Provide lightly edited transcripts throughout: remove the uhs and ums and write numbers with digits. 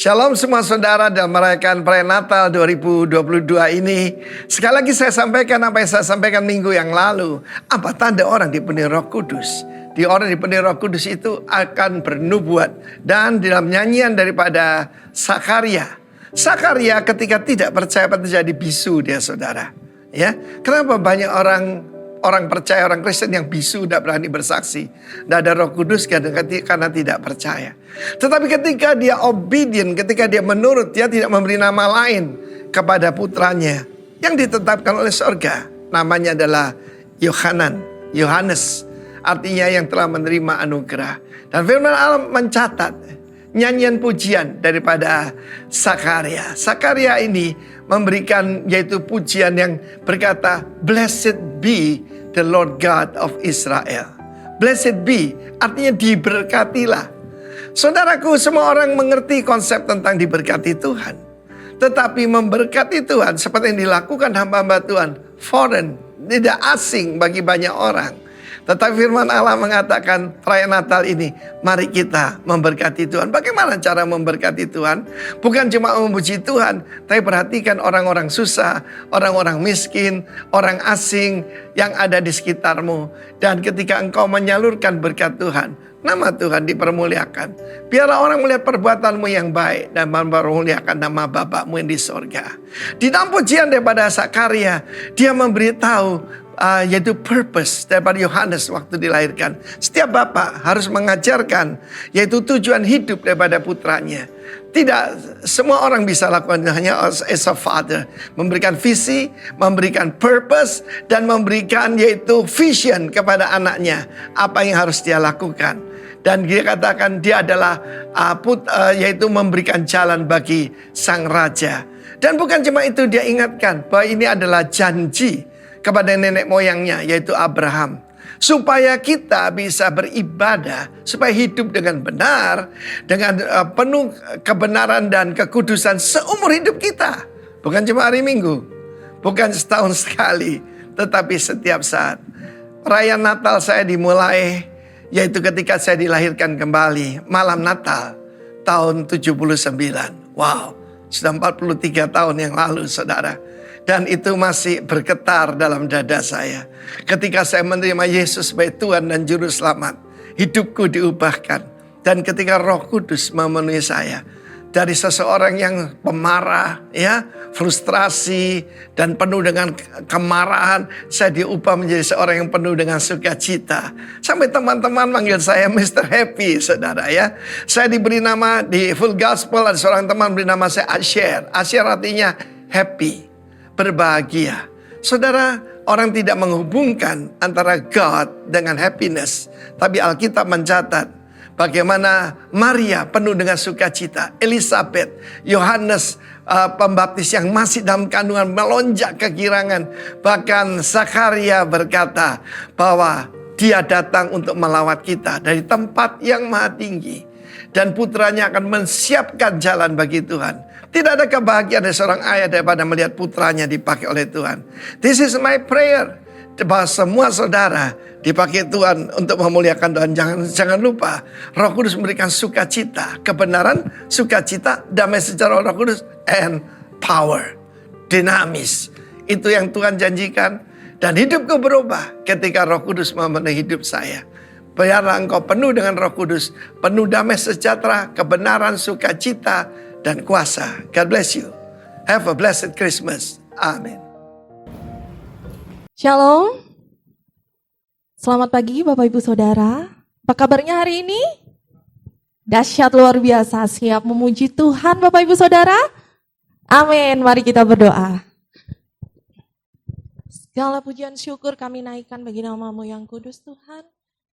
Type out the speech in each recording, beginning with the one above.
Shalom semua saudara dalam merayakan perayaan Natal 2022 ini. Sekali lagi saya sampaikan apa yang saya sampaikan minggu yang lalu. Apa tanda orang dipenuhi Roh Kudus? Di orang dipenuhi Roh Kudus itu akan bernubuat. Dan dalam nyanyian daripada Sakaria. Sakaria ketika tidak percaya terjadi bisu dia saudara. Ya, kenapa banyak orang percaya, orang Kristen yang bisu, tidak berani bersaksi. Tidak ada Roh Kudus karena tidak percaya. Tetapi ketika dia obedient, ketika dia menurut, dia tidak memberi nama lain kepada putranya yang ditetapkan oleh sorga. Namanya adalah Yohanes. Artinya yang telah menerima anugerah. Dan firman Allah mencatat nyanyian pujian daripada Sakaria. Sakaria ini memberikan yaitu pujian yang berkata, Blessed be the Lord God of Israel. Blessed be artinya diberkatilah. Saudaraku, semua orang mengerti konsep tentang diberkati Tuhan. Tetapi memberkati Tuhan seperti yang dilakukan hamba-hamba Tuhan, foreign, tidak asing bagi banyak orang. Tetapi firman Allah mengatakan perayaan Natal ini, mari kita memberkati Tuhan. Bagaimana cara memberkati Tuhan? Bukan cuma memuji Tuhan, tapi perhatikan orang-orang susah, orang-orang miskin, orang asing yang ada di sekitarmu. Dan ketika engkau menyalurkan berkat Tuhan, nama Tuhan dipermuliakan. Biarlah orang melihat perbuatanmu yang baik dan mempermuliakan nama Bapakmu yang di sorga. Di dalam pujian daripada Sakaria, dia memberitahu yaitu purpose daripada Yohanes waktu dilahirkan. Setiap bapak harus mengajarkan yaitu tujuan hidup daripada putranya. Tidak semua orang bisa lakukan hanya as a father. Memberikan visi, memberikan purpose, dan memberikan yaitu vision kepada anaknya. Apa yang harus dia lakukan. Dan dia katakan dia adalah yaitu memberikan jalan bagi sang raja. Dan bukan cuma itu, dia ingatkan bahwa ini adalah janji kepada nenek moyangnya yaitu Abraham. Supaya kita bisa beribadah, supaya hidup dengan benar, dengan penuh kebenaran dan kekudusan seumur hidup kita. Bukan cuma hari Minggu, bukan setahun sekali, tetapi setiap saat. Perayaan Natal saya dimulai yaitu ketika saya dilahirkan kembali, malam Natal tahun 79. Wow, sudah 43 tahun yang lalu saudara. Dan itu masih bergetar dalam dada saya. Ketika saya menerima Yesus sebagai Tuhan dan Juru Selamat, hidupku diubahkan. Dan ketika Roh Kudus memenuhi saya, dari seseorang yang pemarah, ya, frustrasi, dan penuh dengan kemarahan, saya diubah menjadi seorang yang penuh dengan sukacita. Sampai teman-teman manggil saya Mr. Happy, saudara ya. Saya diberi nama di Full Gospel, ada seorang teman beri nama saya Asher. Asher artinya happy, berbahagia. Saudara, orang tidak menghubungkan antara God dengan happiness. Tapi Alkitab mencatat bagaimana Maria penuh dengan sukacita. Elizabeth, Yohanes pembaptis yang masih dalam kandungan melonjak kegirangan. Bahkan Sakaria berkata bahwa dia datang untuk melawat kita dari tempat yang maha tinggi. Dan putranya akan menyiapkan jalan bagi Tuhan. Tidak ada kebahagiaan dari seorang ayah daripada melihat putranya dipakai oleh Tuhan. This is my prayer. Bahwa semua saudara dipakai Tuhan untuk memuliakan Tuhan. Jangan lupa Roh Kudus memberikan sukacita, kebenaran, sukacita, damai secara Roh Kudus, and power, dinamis. Itu yang Tuhan janjikan. Dan hidupku berubah ketika Roh Kudus memenuhi hidup saya. Biarlah engkau penuh dengan Roh Kudus, penuh damai sejahtera, kebenaran, sukacita, dan kuasa. God bless you. Have a blessed Christmas. Amin. Shalom. Selamat pagi Bapak Ibu Saudara. Apa kabarnya hari ini? Dahsyat luar biasa. Siap memuji Tuhan Bapak Ibu Saudara? Amin. Mari kita berdoa. Segala pujian syukur kami naikkan bagi nama-Mu yang kudus Tuhan.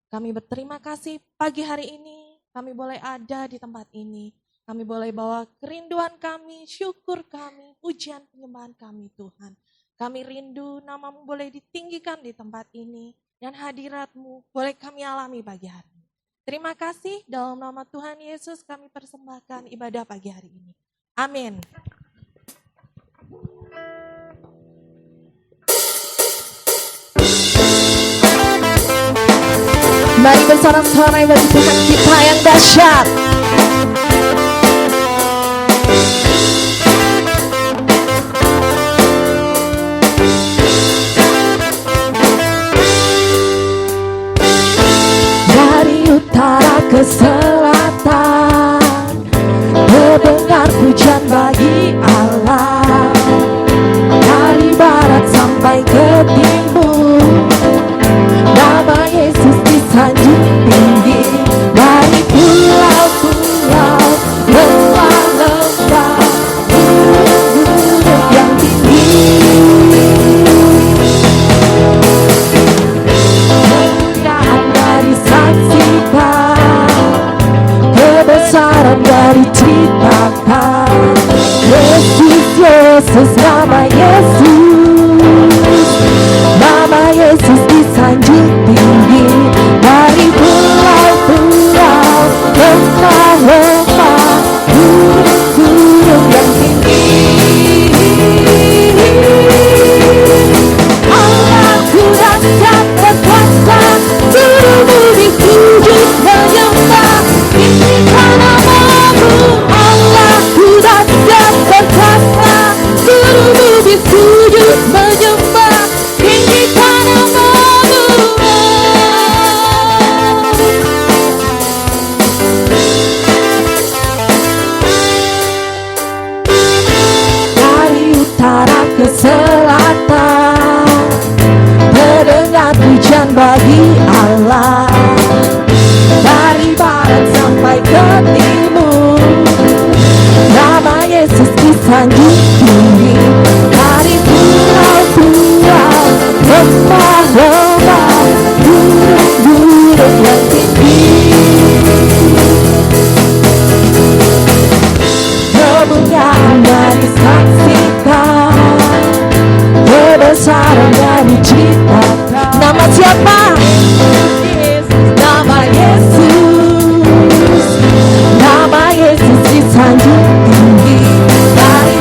Kami berterima kasih pagi hari ini. Kami boleh ada di tempat ini. Kami boleh bawa kerinduan kami, syukur kami, pujian penyembahan kami Tuhan. Kami rindu nama-Mu boleh ditinggikan di tempat ini. Dan hadirat-Mu boleh kami alami pagi hari ini. Terima kasih dalam nama Tuhan Yesus kami persembahkan ibadah pagi hari ini. Amin. Mari bersorak-sorai bagi Tuhan kita yang dahsyat. ke selatan, terdengar pujian bagi Allah. Dari barat sampai ke timur, nama Yesus disanjung tinggi. Dari pulau-pulau, lembah-lembah, gunung-gunung yang tinggi, kemuliaan dari saksikan, kebesaran dari ceritakan. Yesus, Yesus, nama Yesus, nama Yesus disanjung tinggi. Dari pulau-pulau, lembah-lembah, gunung-gunung yang tinggi, Allahku dahsyat berkuasa, seluruh disujud menyembah, tinggikan namamu. Allahku dahsyat berkuasa, seluruh disujud menyembah, tinggikan namamu. Dari utara ke selatan, terdengar pujian bagi Allah. Dari barat sampai ke timur, nama Yesus disanjung tinggi. Dari pulau-pulau, lembah-lembah, gunung-gunung yang tinggi, kemuliaannya disaksikan, kebesarannya diceritakan. Nama siapa? Nama Yesus, nama Yesus disanjung tinggi. Dari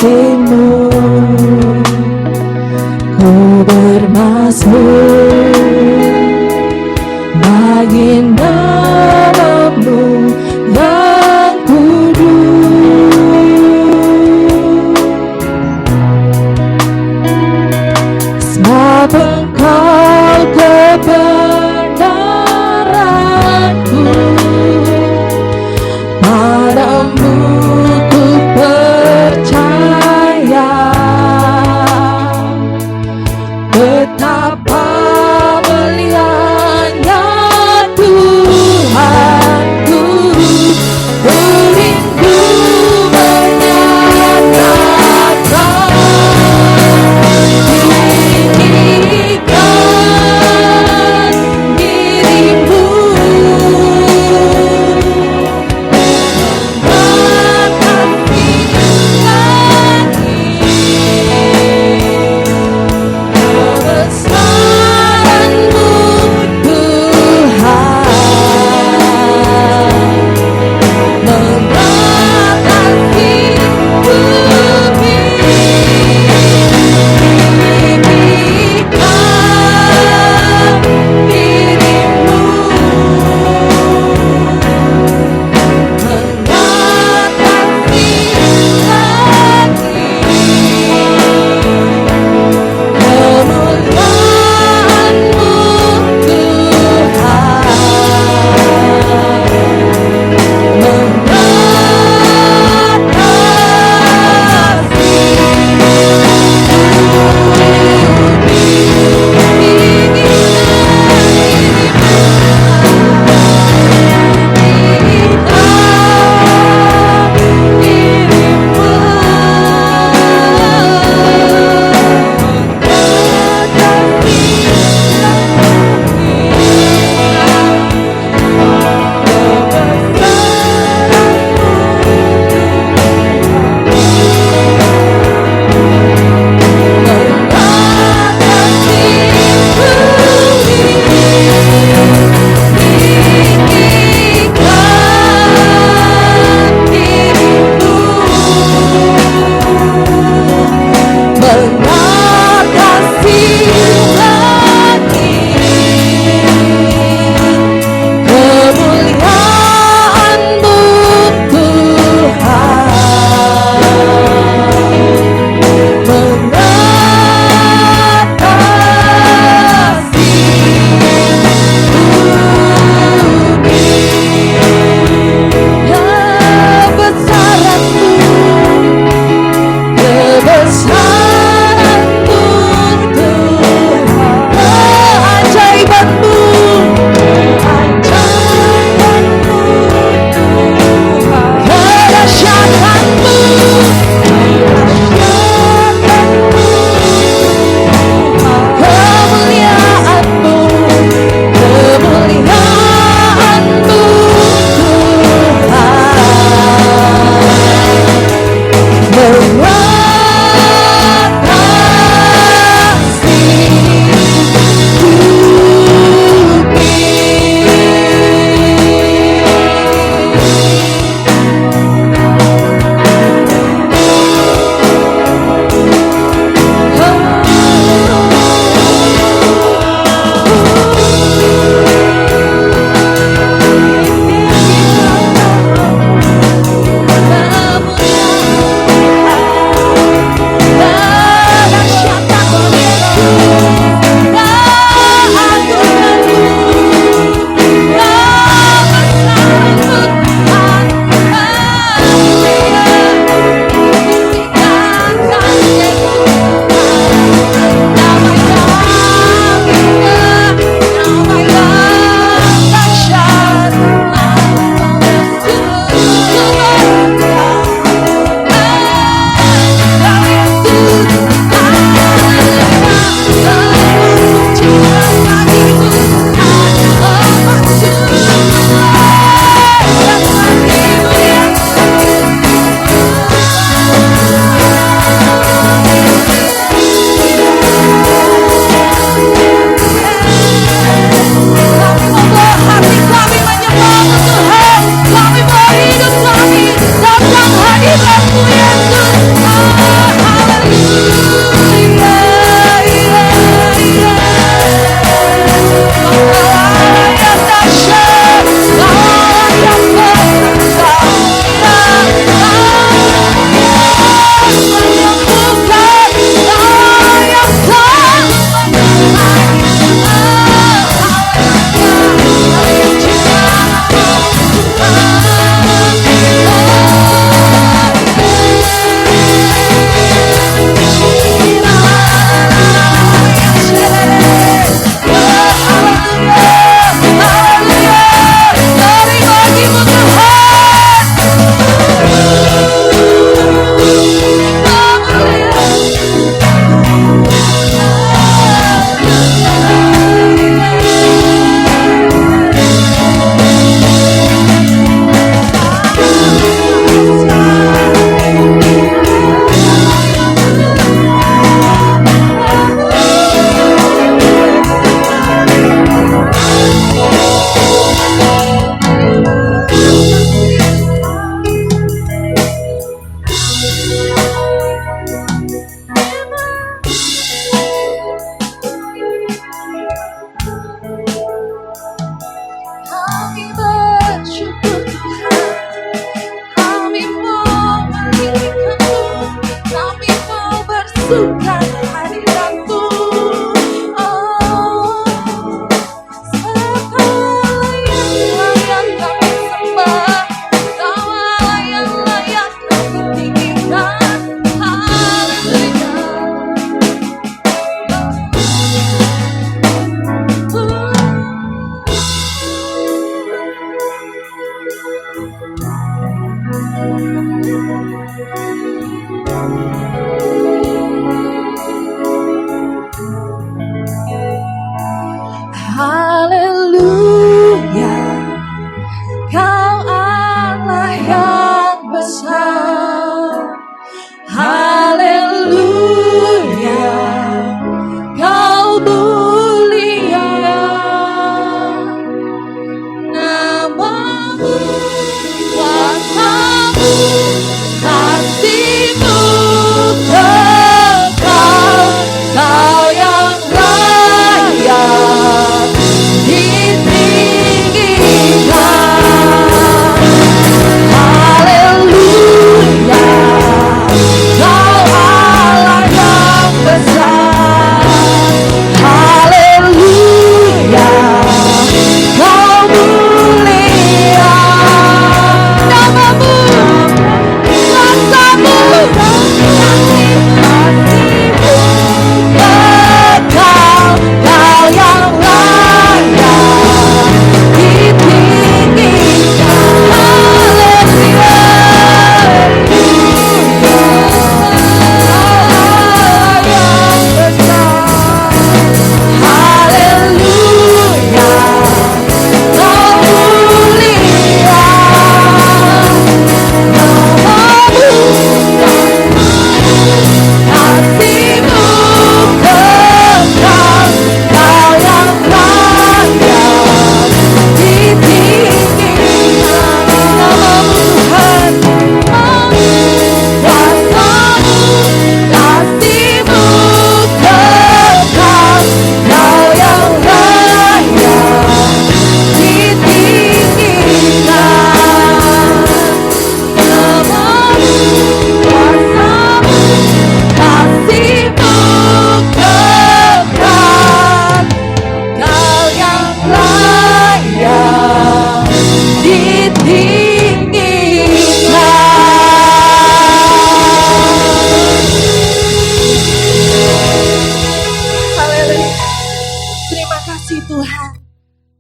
kasih-Mu, ku bermazmur bagi nama-Mu yang kudus. Sebab Engkau kebenaranku, padamu ku percaya. Betapa mulianya Tuhanku, ku rindu menyatakan tinggikan diri-Mu, Kami bersyukur Tuhan, kami mau meninggikan-Mu, kami mau bersuka di hadirat-Mu. Oh, segala yang layak kami sembah, segala yang layak kami tinggikan. Haleluya. Haleluya, Kau Allah yang besar. Haleluya, Kau mulia. Namamu, kuasa-Mu, kasih-Mu kekal. Kau yang layak ditinggikan. Haleluya, Kau Allah yang besar. Haleluya, Kau mulia. Namamu, kuasa-Mu, kasih-Mu kekal. Kau yang layak ditinggikan. Haleluya, Allah yang besar. Haleluya, Kau mulia. Namamu, kasih-Mu kekal. Kau yang layak ditinggikan. Namamu Tuhan, kuasa-Mu, kasih-Mu kekal. Kau yang layak ditinggikan. Namamu, kuasa-Mu, kasih-Mu kekal. Kau yang layak ditinggikan. Haleluya. Terima kasih Tuhan.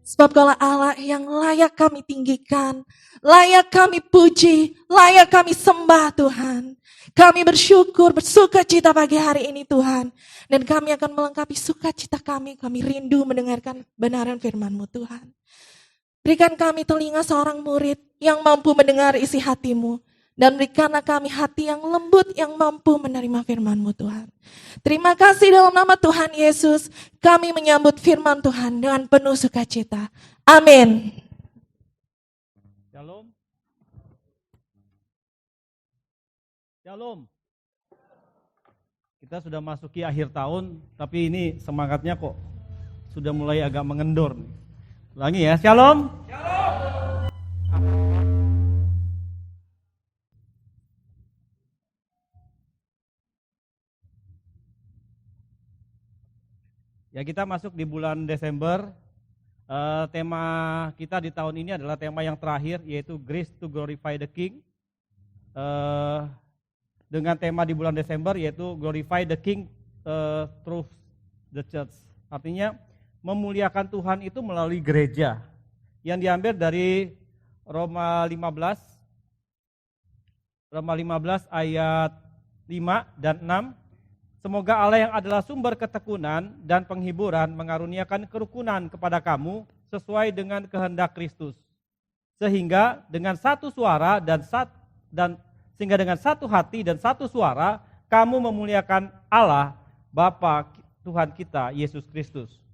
Sebab Kaulah Allah yang layak kami tinggikan, layak kami puji, layak kami sembah Tuhan. Kami bersyukur, bersuka cita pagi hari ini Tuhan. Dan kami akan melengkapi sukacita kami rindu mendengarkan kebenaran firman-Mu Tuhan. Berikan kami telinga seorang murid yang mampu mendengar isi hati-Mu. Dan berikanlah kami hati yang lembut yang mampu menerima firman-Mu Tuhan. Terima kasih dalam nama Tuhan Yesus. Kami menyambut firman Tuhan dengan penuh sukacita. Amin. Shalom. Shalom. Kita sudah masuki akhir tahun, tapi ini semangatnya kok sudah mulai agak mengendor. Ulangi ya, shalom. Ya, kita masuk di bulan Desember. Tema kita di tahun ini adalah tema yang terakhir, yaitu Grace to Glorify the King. Dengan tema di bulan Desember yaitu Glorify the King through the Church. Artinya memuliakan Tuhan itu melalui gereja. Yang diambil dari Roma 15 ayat 5 dan 6. Semoga Allah yang adalah sumber ketekunan dan penghiburan mengaruniakan kerukunan kepada kamu sesuai dengan kehendak Kristus. Sehingga dengan satu suara sehingga dengan satu hati dan satu suara kamu memuliakan Allah Bapa Tuhan kita Yesus Kristus.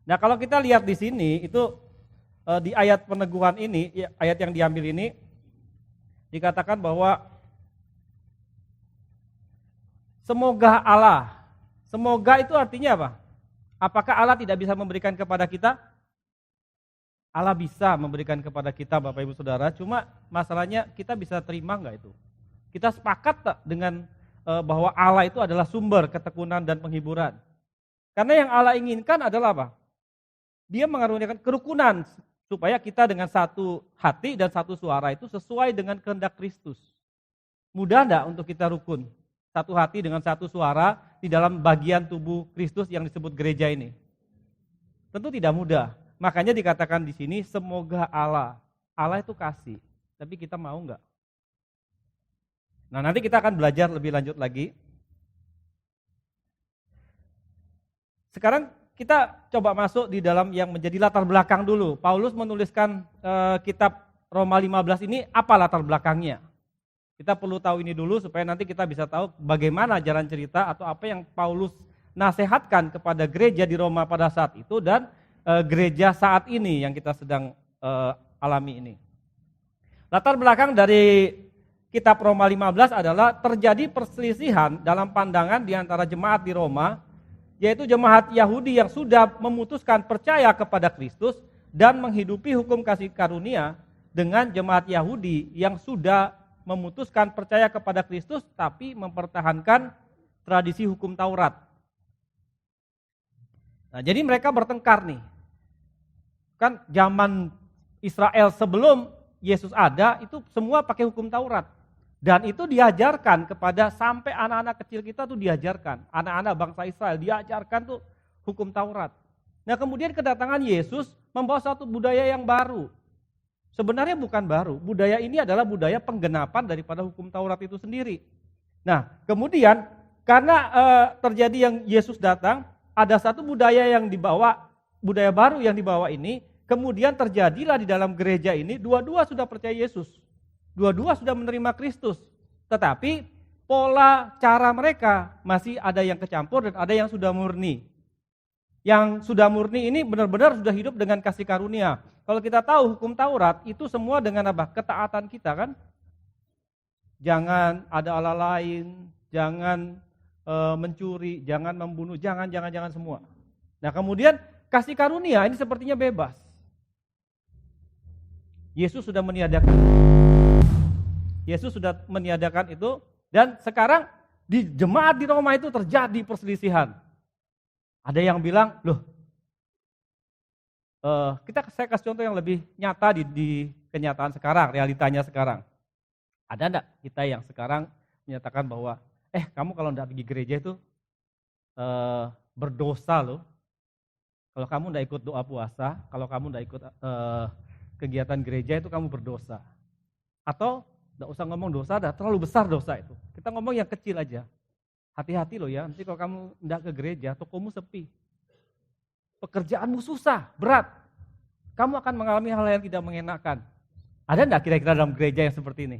Nah, kalau kita lihat di sini itu di ayat peneguhan ini, ayat yang diambil ini dikatakan bahwa Semoga Allah. Semoga itu artinya apa? Apakah Allah tidak bisa memberikan kepada kita? Allah bisa memberikan kepada kita Bapak Ibu Saudara, cuma masalahnya kita bisa terima enggak itu? Kita sepakat tak dengan bahwa Allah itu adalah sumber ketekunan dan penghiburan? Karena yang Allah inginkan adalah apa? Dia mengaruniakan kerukunan supaya kita dengan satu hati dan satu suara itu sesuai dengan kehendak Kristus. Mudah enggak untuk kita rukun? Satu hati dengan satu suara di dalam bagian tubuh Kristus yang disebut gereja ini. Tentu tidak mudah. Makanya dikatakan di sini semoga Allah. Allah itu kasih, tapi kita mau enggak? Nah, nanti kita akan belajar lebih lanjut lagi. Sekarang kita coba masuk di dalam yang menjadi latar belakang dulu. Paulus menuliskan kitab Roma 15 ini apa latar belakangnya? Kita perlu tahu ini dulu supaya nanti kita bisa tahu bagaimana jalan cerita atau apa yang Paulus nasihatkan kepada gereja di Roma pada saat itu dan gereja saat ini yang kita sedang alami ini. Latar belakang dari kitab Roma 15 adalah terjadi perselisihan dalam pandangan di antara jemaat di Roma, yaitu jemaat Yahudi yang sudah memutuskan percaya kepada Kristus dan menghidupi hukum kasih karunia dengan jemaat Yahudi yang sudah memutuskan percaya kepada Kristus tapi mempertahankan tradisi hukum Taurat. Nah, jadi mereka bertengkar nih. Kan zaman Israel sebelum Yesus ada itu semua pakai hukum Taurat. Dan itu diajarkan kepada sampai anak-anak kecil kita tuh diajarkan. Anak-anak bangsa Israel diajarkan tuh hukum Taurat. Nah, kemudian kedatangan Yesus membawa satu budaya yang baru. Sebenarnya bukan baru, budaya ini adalah budaya penggenapan daripada hukum Taurat itu sendiri. Nah, kemudian karena terjadi yang Yesus datang, ada satu budaya yang dibawa, budaya baru yang dibawa ini, kemudian terjadilah di dalam gereja ini, dua-dua sudah percaya Yesus. Dua-dua sudah menerima Kristus. Tetapi pola cara mereka masih ada yang kecampur dan ada yang sudah murni. Yang sudah murni ini benar-benar sudah hidup dengan kasih karunia. Kalau kita tahu hukum Taurat itu semua dengan apa? Ketaatan kita kan. Jangan ada Allah lain, jangan mencuri, jangan membunuh, jangan semua. Nah, kemudian kasih karunia ini sepertinya bebas. Yesus sudah meniadakan itu dan sekarang di jemaat di Roma itu terjadi perselisihan. Ada yang bilang, loh, saya kasih contoh yang lebih nyata di kenyataan sekarang, realitanya sekarang. Ada enggak kita yang sekarang menyatakan bahwa, kamu kalau enggak pergi gereja itu berdosa loh. Kalau kamu enggak ikut doa puasa, kalau kamu enggak ikut kegiatan gereja itu kamu berdosa. Atau enggak usah ngomong dosa, dah terlalu besar dosa itu. Kita ngomong yang kecil aja. Hati-hati loh ya, nanti kalau kamu enggak ke gereja, tokomu sepi. Pekerjaanmu susah, berat. Kamu akan mengalami hal yang tidak mengenakan. Ada enggak kira-kira dalam gereja yang seperti ini?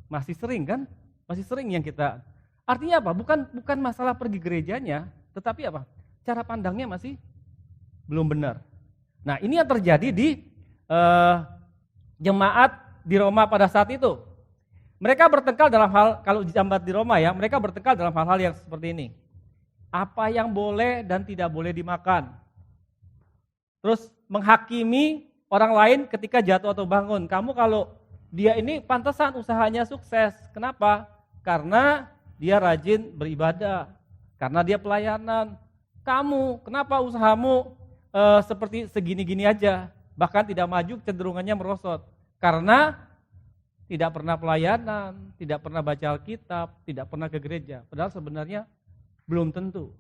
Masih sering kan? Masih sering yang kita. Artinya apa? Bukan masalah pergi gerejanya, tetapi apa? Cara pandangnya masih belum benar. Nah, ini yang terjadi di jemaat di Roma pada saat itu. Mereka bertengkar dalam hal, kalau jemaat di Roma ya, mereka bertengkar dalam hal-hal yang seperti ini. Apa yang boleh dan tidak boleh dimakan. Terus menghakimi orang lain ketika jatuh atau bangun. Kamu kalau dia ini pantesan usahanya sukses. Kenapa? Karena dia rajin beribadah. Karena dia pelayanan. Kamu, kenapa usahamu seperti segini-gini aja? Bahkan tidak maju, cenderungannya merosot. Karena tidak pernah pelayanan, tidak pernah baca Alkitab, tidak pernah ke gereja. Padahal sebenarnya belum tentu.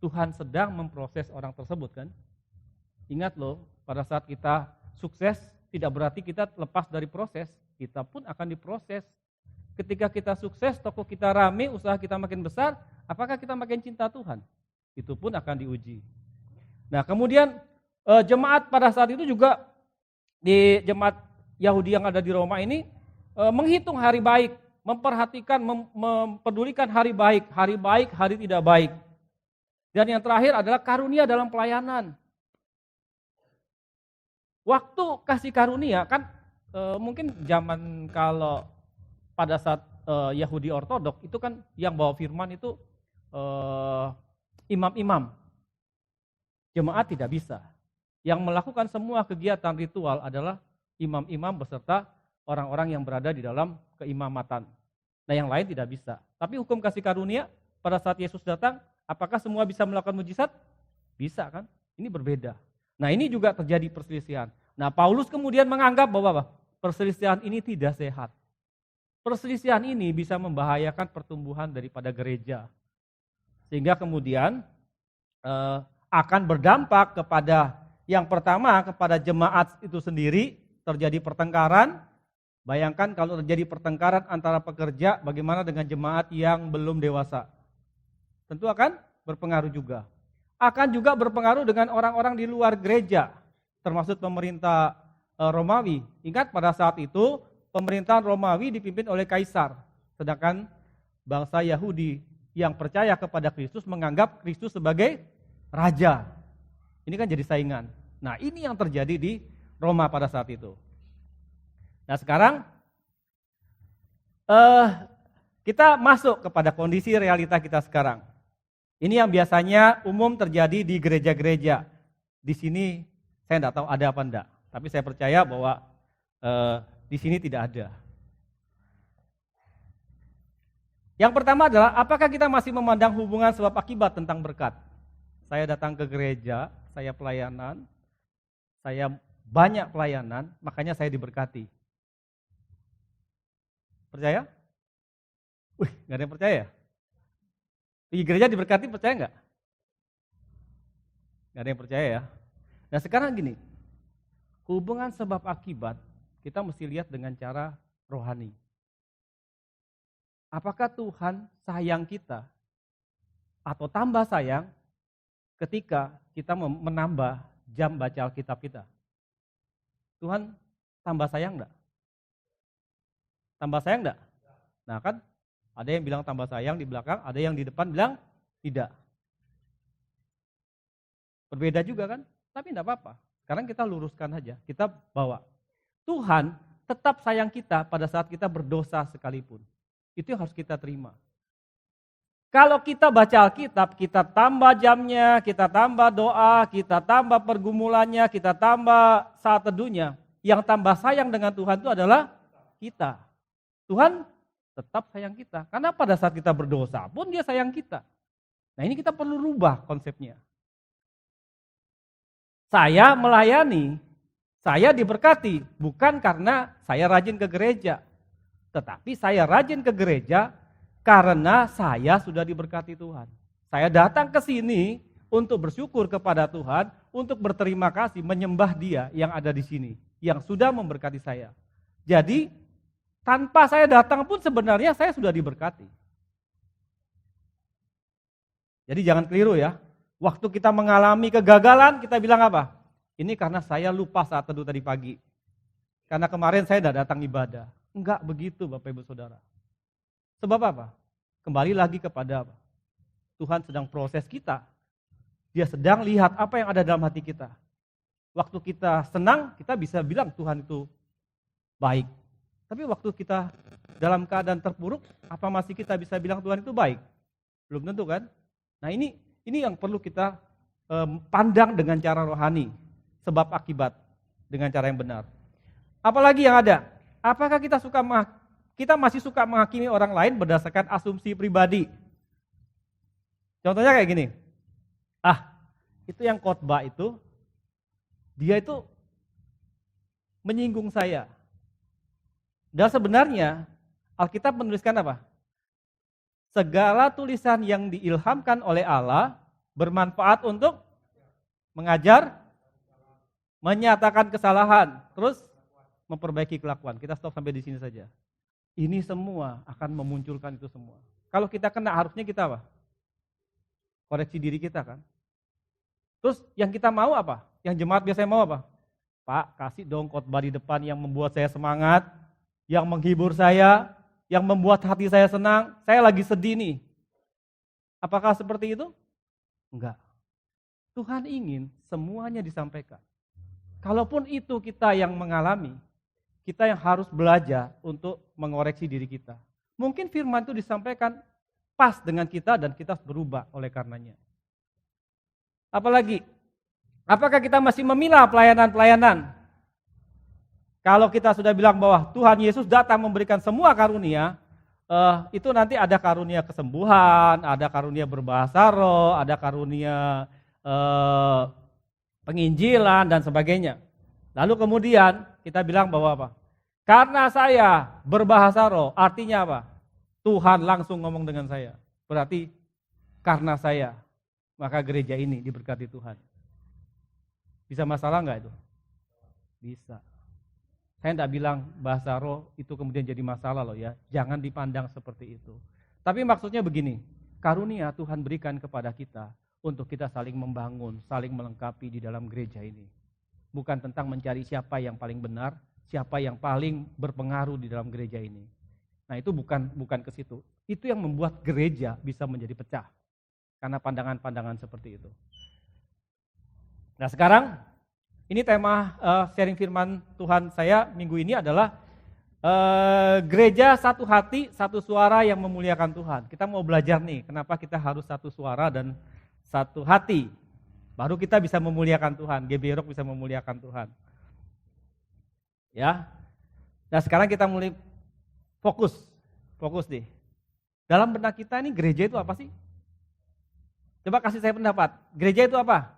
Tuhan sedang memproses orang tersebut kan. Ingat loh, pada saat kita sukses tidak berarti kita lepas dari proses. Kita pun akan diproses. Ketika kita sukses, toko kita rame, usaha kita makin besar, apakah kita makin cinta Tuhan? Itu pun akan diuji. Nah, kemudian jemaat pada saat itu juga di jemaat Yahudi yang ada di Roma ini menghitung hari baik, memperhatikan, mempedulikan hari baik, hari tidak baik. Dan yang terakhir adalah karunia dalam pelayanan. Waktu kasih karunia kan mungkin zaman kalau pada saat Yahudi Ortodok itu kan yang bawa firman itu imam-imam. Jemaat tidak bisa. Yang melakukan semua kegiatan ritual adalah imam-imam beserta orang-orang yang berada di dalam keimamatan. Nah, yang lain tidak bisa. Tapi hukum kasih karunia pada saat Yesus datang, apakah semua bisa melakukan mujizat? Bisa kan? Ini berbeda. Nah, ini juga terjadi perselisihan. Nah, Paulus kemudian menganggap bahwa perselisihan ini tidak sehat. Perselisihan ini bisa membahayakan pertumbuhan daripada gereja. Sehingga kemudian akan berdampak kepada yang pertama kepada jemaat itu sendiri, terjadi pertengkaran. Bayangkan kalau terjadi pertengkaran antara pekerja, bagaimana dengan jemaat yang belum dewasa? Tentu akan berpengaruh juga. Akan juga berpengaruh dengan orang-orang di luar gereja, termasuk pemerintah Romawi. Ingat pada saat itu pemerintahan Romawi dipimpin oleh kaisar, sedangkan bangsa Yahudi yang percaya kepada Kristus menganggap Kristus sebagai raja. Ini kan jadi saingan. Nah, ini yang terjadi di Roma pada saat itu. Nah, sekarang kita masuk kepada kondisi realita kita sekarang. Ini yang biasanya umum terjadi di gereja-gereja. Di sini saya tidak tahu ada apa enggak, tapi saya percaya bahwa di sini tidak ada. Yang pertama adalah apakah kita masih memandang hubungan sebab akibat tentang berkat? Saya datang ke gereja, saya pelayanan, saya banyak pelayanan, makanya saya diberkati. Percaya? Nggak ada yang percaya? Di gereja diberkati percaya nggak? Nggak ada yang percaya ya. Nah sekarang gini, hubungan sebab akibat kita mesti lihat dengan cara rohani. Apakah Tuhan sayang kita atau tambah sayang ketika kita menambah jam baca Alkitab kita? Tuhan tambah sayang enggak? Tambah sayang enggak? Nah kan ada yang bilang tambah sayang di belakang, ada yang di depan bilang tidak. Berbeda juga kan? Tapi enggak apa-apa. Sekarang kita luruskan aja, kita bawa. Tuhan tetap sayang kita pada saat kita berdosa sekalipun. Itu yang harus kita terima. Kalau kita baca Alkitab, kita tambah jamnya, kita tambah doa, kita tambah pergumulannya, kita tambah saat teduhnya. Yang tambah sayang dengan Tuhan itu adalah kita. Tuhan tetap sayang kita. Karena pada saat kita berdosa pun dia sayang kita. Nah ini kita perlu rubah konsepnya. Saya melayani, saya diberkati, bukan karena saya rajin ke gereja. Tetapi saya rajin ke gereja karena saya sudah diberkati Tuhan. Saya datang ke sini untuk bersyukur kepada Tuhan, untuk berterima kasih, menyembah Dia yang ada di sini, yang sudah memberkati saya. Jadi tanpa saya datang pun sebenarnya saya sudah diberkati. Jadi jangan keliru ya. Waktu kita mengalami kegagalan, kita bilang apa? Ini karena saya lupa saat teduh tadi pagi. Karena kemarin saya tidak datang ibadah. Enggak begitu Bapak Ibu Saudara. Sebab apa? Kembali lagi kepada apa? Tuhan sedang proses kita. Dia sedang lihat apa yang ada dalam hati kita. Waktu kita senang, kita bisa bilang Tuhan itu baik. Tapi waktu kita dalam keadaan terpuruk, apa masih kita bisa bilang Tuhan itu baik? Belum tentu kan? Nah ini yang perlu kita pandang dengan cara rohani. Sebab akibat dengan cara yang benar. Apalagi yang ada? Apakah kita masih suka menghakimi orang lain berdasarkan asumsi pribadi? Contohnya kayak gini. Itu yang khotbah itu, dia itu menyinggung saya. Dan sebenarnya Alkitab menuliskan apa? Segala tulisan yang diilhamkan oleh Allah bermanfaat untuk mengajar, menyatakan kesalahan, terus memperbaiki kelakuan. Kita stop sampai di sini saja. Ini semua akan memunculkan itu semua. Kalau kita kena harusnya kita apa? Koreksi diri kita kan. Terus yang kita mau apa? Yang jemaat biasanya mau apa? Pak, kasih dong khotbah di depan yang membuat saya semangat, yang menghibur saya, yang membuat hati saya senang. Saya lagi sedih nih. Apakah seperti itu? Enggak. Tuhan ingin semuanya disampaikan. Kalaupun itu kita yang mengalami, kita yang harus belajar untuk mengoreksi diri kita. Mungkin firman itu disampaikan pas dengan kita dan kita berubah oleh karenanya. Apalagi, apakah kita masih memilah pelayanan-pelayanan? Kalau kita sudah bilang bahwa Tuhan Yesus datang memberikan semua karunia, itu nanti ada karunia kesembuhan, ada karunia berbahasa roh, ada karunia penginjilan dan sebagainya. Lalu kemudian kita bilang bahwa apa? Karena saya berbahasa roh, artinya apa? Tuhan langsung ngomong dengan saya. Berarti karena saya, maka gereja ini diberkati Tuhan. Bisa masalah enggak itu? Bisa. Saya tidak bilang bahasa roh itu kemudian jadi masalah loh ya. Jangan dipandang seperti itu. Tapi maksudnya begini, karunia Tuhan berikan kepada kita untuk kita saling membangun, saling melengkapi di dalam gereja ini. Bukan tentang mencari siapa yang paling benar, siapa yang paling berpengaruh di dalam gereja ini. Nah itu bukan ke situ. Itu yang membuat gereja bisa menjadi pecah. Karena pandangan-pandangan seperti itu. Nah sekarang ini tema sharing firman Tuhan saya minggu ini adalah gereja satu hati, satu suara yang memuliakan Tuhan. Kita mau belajar nih kenapa kita harus satu suara dan satu hati. Baru kita bisa memuliakan Tuhan, GB Rock bisa memuliakan Tuhan. Ya. Nah sekarang kita mulai fokus deh. Dalam benak kita ini gereja itu apa sih? Coba kasih saya pendapat. Gereja itu apa?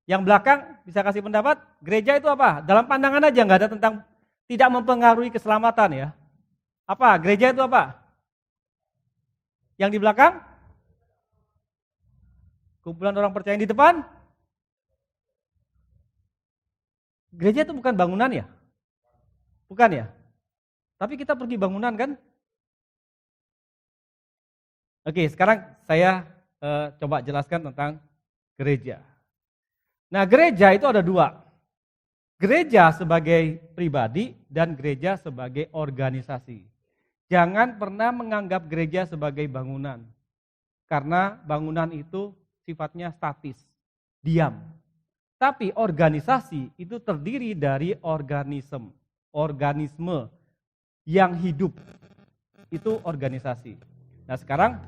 Yang belakang bisa kasih pendapat. Gereja itu apa? Dalam pandangan aja, nggak ada tentang tidak mempengaruhi keselamatan ya. Apa? Gereja itu apa? Yang di belakang? Kumpulan orang percaya yang di depan? Gereja itu bukan bangunan ya? Bukan ya? Tapi kita pergi bangunan kan? Oke, sekarang saya coba jelaskan tentang gereja. Nah, gereja itu ada dua. Gereja sebagai pribadi dan gereja sebagai organisasi. Jangan pernah menganggap gereja sebagai bangunan. Karena bangunan itu sifatnya statis, diam. Tapi organisasi itu terdiri dari organisme yang hidup. Itu organisasi. Nah sekarang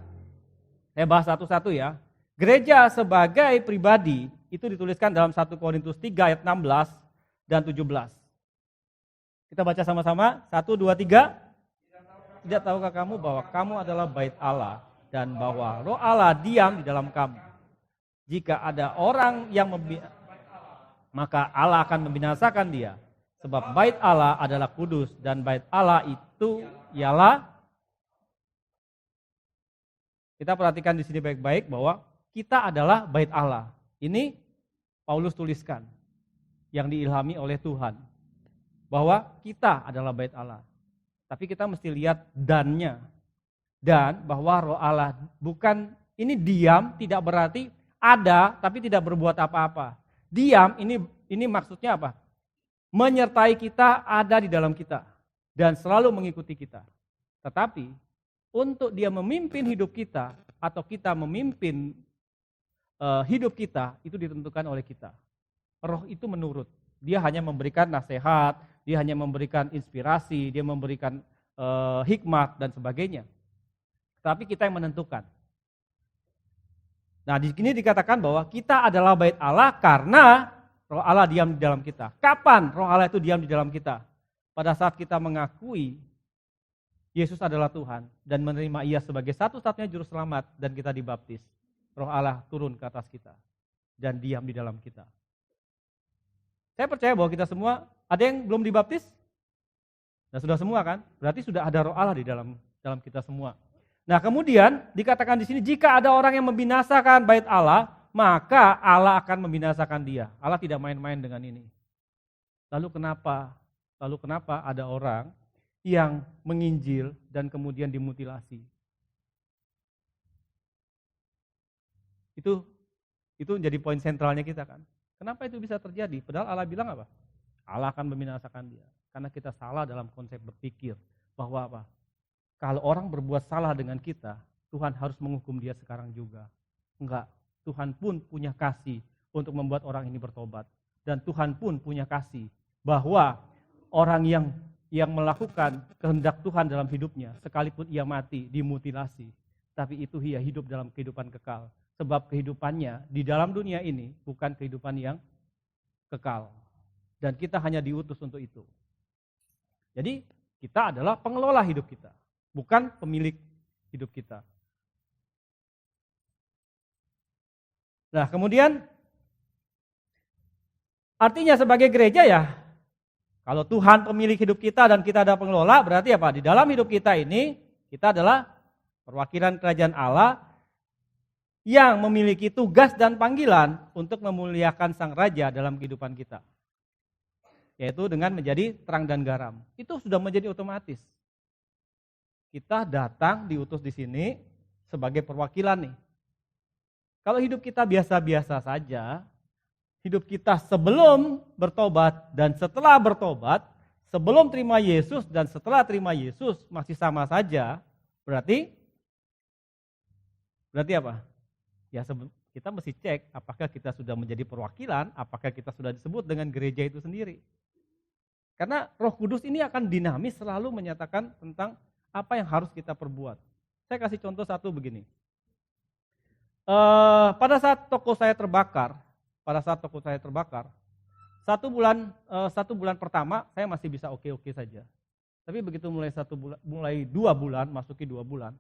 saya bahas satu-satu ya. Gereja sebagai pribadi itu dituliskan dalam 1 Korintus 3 ayat 16 dan 17. Kita baca sama-sama, 1, 2, 3. Tidak tahukah kamu bahwa kamu adalah bait Allah dan bahwa roh Allah diam di dalam kamu. Jika ada orang yang maka Allah akan membinasakan dia. Sebab bait Allah adalah kudus dan bait Allah itu ialah. Kita perhatikan di sini baik-baik bahwa kita adalah bait Allah. Ini Paulus tuliskan yang diilhami oleh Tuhan. Bahwa kita adalah bait Allah. Tapi kita mesti lihat dannya. Dan bahwa roh Allah bukan ini diam tidak berarti ada tapi tidak berbuat apa-apa. Diam ini maksudnya apa? Menyertai kita, ada di dalam kita dan selalu mengikuti kita. Tetapi untuk dia memimpin hidup kita atau kita memimpin hidup kita itu ditentukan oleh kita. Roh itu menurut. Dia hanya memberikan nasihat, dia hanya memberikan inspirasi, dia memberikan hikmat dan sebagainya. Tapi kita yang menentukan. Nah, di sini dikatakan bahwa kita adalah bait Allah karena roh Allah diam di dalam kita. Kapan roh Allah itu diam di dalam kita? Pada saat kita mengakui Yesus adalah Tuhan dan menerima Ia sebagai satu-satunya juru selamat dan kita dibaptis. Roh Allah turun ke atas kita dan diam di dalam kita. Saya percaya bahwa kita semua, ada yang belum dibaptis? Nah, sudah semua kan? Berarti sudah ada roh Allah di dalam kita semua. Nah kemudian dikatakan di sini jika ada orang yang membinasakan bait Allah, maka Allah akan membinasakan dia. Allah tidak main-main dengan ini. Lalu kenapa ada orang yang menginjil dan kemudian dimutilasi? Itu menjadi poin sentralnya kita kan. Kenapa itu bisa terjadi? Padahal Allah bilang apa? Allah akan membinasakan dia. Karena kita salah dalam konsep berpikir bahwa apa? Kalau orang berbuat salah dengan kita, Tuhan harus menghukum dia sekarang juga. Enggak, Tuhan pun punya kasih untuk membuat orang ini bertobat. Dan Tuhan pun punya kasih bahwa orang yang yang melakukan kehendak Tuhan dalam hidupnya, sekalipun ia mati, dimutilasi, tapi itu ia hidup dalam kehidupan kekal. Sebab kehidupannya di dalam dunia ini bukan kehidupan yang kekal. Dan kita hanya diutus untuk itu. Jadi kita adalah pengelola hidup kita, bukan pemilik hidup kita. Nah, kemudian artinya sebagai gereja ya, kalau Tuhan pemilik hidup kita dan kita ada pengelola, berarti apa? Di dalam hidup kita ini, kita adalah perwakilan kerajaan Allah yang memiliki tugas dan panggilan untuk memuliakan Sang Raja dalam kehidupan kita. Yaitu dengan menjadi terang dan garam. Itu sudah menjadi otomatis. Kita datang diutus di sini sebagai perwakilan nih. Kalau hidup kita biasa-biasa saja, hidup kita sebelum bertobat dan setelah bertobat, sebelum terima Yesus dan setelah terima Yesus masih sama saja, berarti apa? Ya kita mesti cek apakah kita sudah menjadi perwakilan, apakah kita sudah disebut dengan gereja itu sendiri. Karena Roh Kudus ini akan dinamis selalu menyatakan tentang apa yang harus kita perbuat. Saya kasih contoh satu begini. Pada saat toko saya terbakar, satu bulan pertama saya masih bisa oke-oke saja. Tapi begitu mulai 2 bulan, masuki 2 bulan,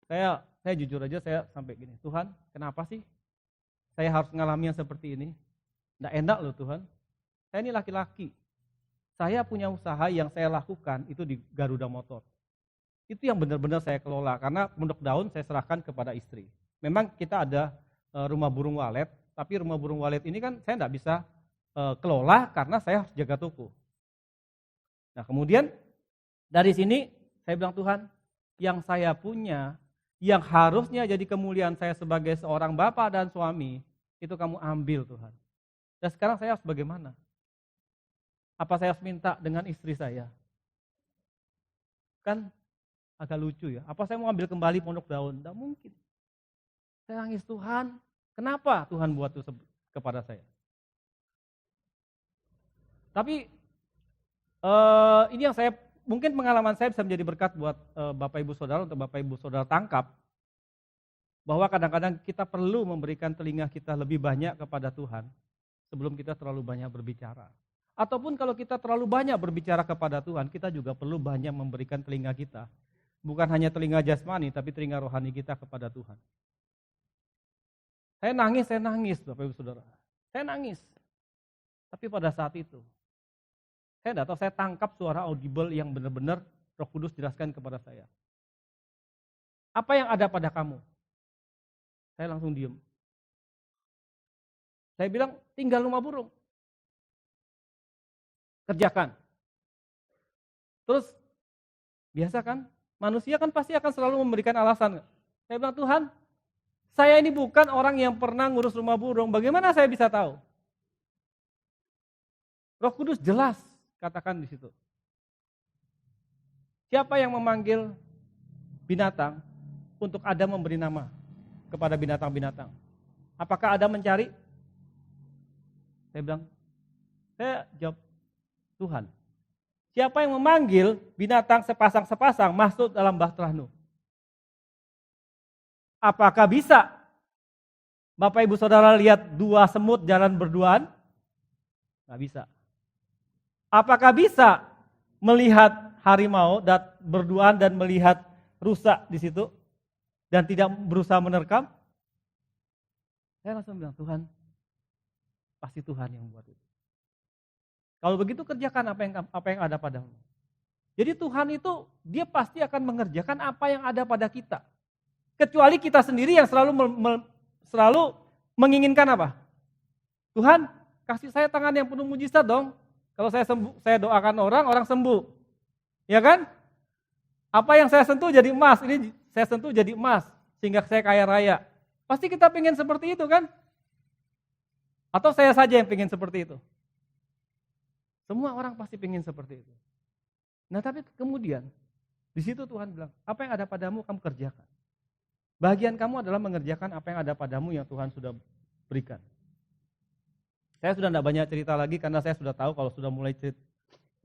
saya jujur aja saya sampai gini, Tuhan kenapa sih saya harus ngalami yang seperti ini? Nggak enak loh Tuhan, saya ini laki-laki, saya punya usaha yang saya lakukan itu di Garuda Motor. Itu yang benar-benar saya kelola, karena pondok daun saya serahkan kepada istri. Memang kita ada rumah burung walet, tapi rumah burung walet ini kan saya nggak bisa kelola karena saya harus jaga toko. Nah kemudian dari sini saya bilang, Tuhan yang saya punya, yang harusnya jadi kemuliaan saya sebagai seorang bapak dan suami, itu kamu ambil Tuhan. Dan sekarang saya harus bagaimana? Apa saya harus minta dengan istri saya? Kan agak lucu ya. Apa saya mau ambil kembali pondok daun? Tidak mungkin. Saya nangis, Tuhan, kenapa Tuhan buat itu kepada saya? Tapi ini yang mungkin pengalaman saya bisa menjadi berkat buat Bapak Ibu Saudara, untuk Bapak Ibu Saudara tangkap, bahwa kadang-kadang kita perlu memberikan telinga kita lebih banyak kepada Tuhan sebelum kita terlalu banyak berbicara. Ataupun kalau kita terlalu banyak berbicara kepada Tuhan, kita juga perlu banyak memberikan telinga kita. Bukan hanya telinga jasmani, tapi telinga rohani kita kepada Tuhan. Saya nangis Bapak Ibu Saudara. Saya nangis. Tapi pada saat itu, saya tidak tahu, saya tangkap suara audible yang benar-benar Roh Kudus jelaskan kepada saya. Apa yang ada pada kamu? Saya langsung diam. Saya bilang, tinggal rumah burung. Kerjakan. Terus, biasa kan? Manusia kan pasti akan selalu memberikan alasan. Saya bilang, Tuhan, saya ini bukan orang yang pernah ngurus rumah burung. Bagaimana saya bisa tahu? Roh Kudus jelas katakan di situ. Siapa yang memanggil binatang untuk Adam memberi nama kepada binatang-binatang? Apakah Adam mencari? Saya bilang, saya jawab, Tuhan. Siapa yang memanggil binatang sepasang-sepasang masuk dalam bahtera Nuh? Apakah bisa Bapak Ibu Saudara lihat 2 semut jalan berduaan? Nggak bisa. Apakah bisa melihat harimau berduaan dan melihat rusa di situ dan tidak berusaha menerkam? Saya langsung bilang, Tuhan, pasti Tuhan yang buat itu. Kalau begitu kerjakan apa yang ada padamu. Jadi Tuhan itu dia pasti akan mengerjakan apa yang ada pada kita. Kecuali kita sendiri yang selalu menginginkan apa? Tuhan, kasih saya tangan yang penuh mujizat dong. Kalau saya sembuh, saya doakan orang sembuh. Ya kan? Apa yang saya sentuh jadi emas, ini saya sentuh jadi emas sehingga saya kaya raya. Pasti kita pengen seperti itu kan? Atau saya saja yang pengen seperti itu? Semua orang pasti pengen seperti itu. Nah tapi kemudian di situ Tuhan bilang, apa yang ada padamu kamu kerjakan. Bagian kamu adalah mengerjakan apa yang ada padamu yang Tuhan sudah berikan. Saya sudah tidak banyak cerita lagi karena saya sudah tahu kalau sudah mulai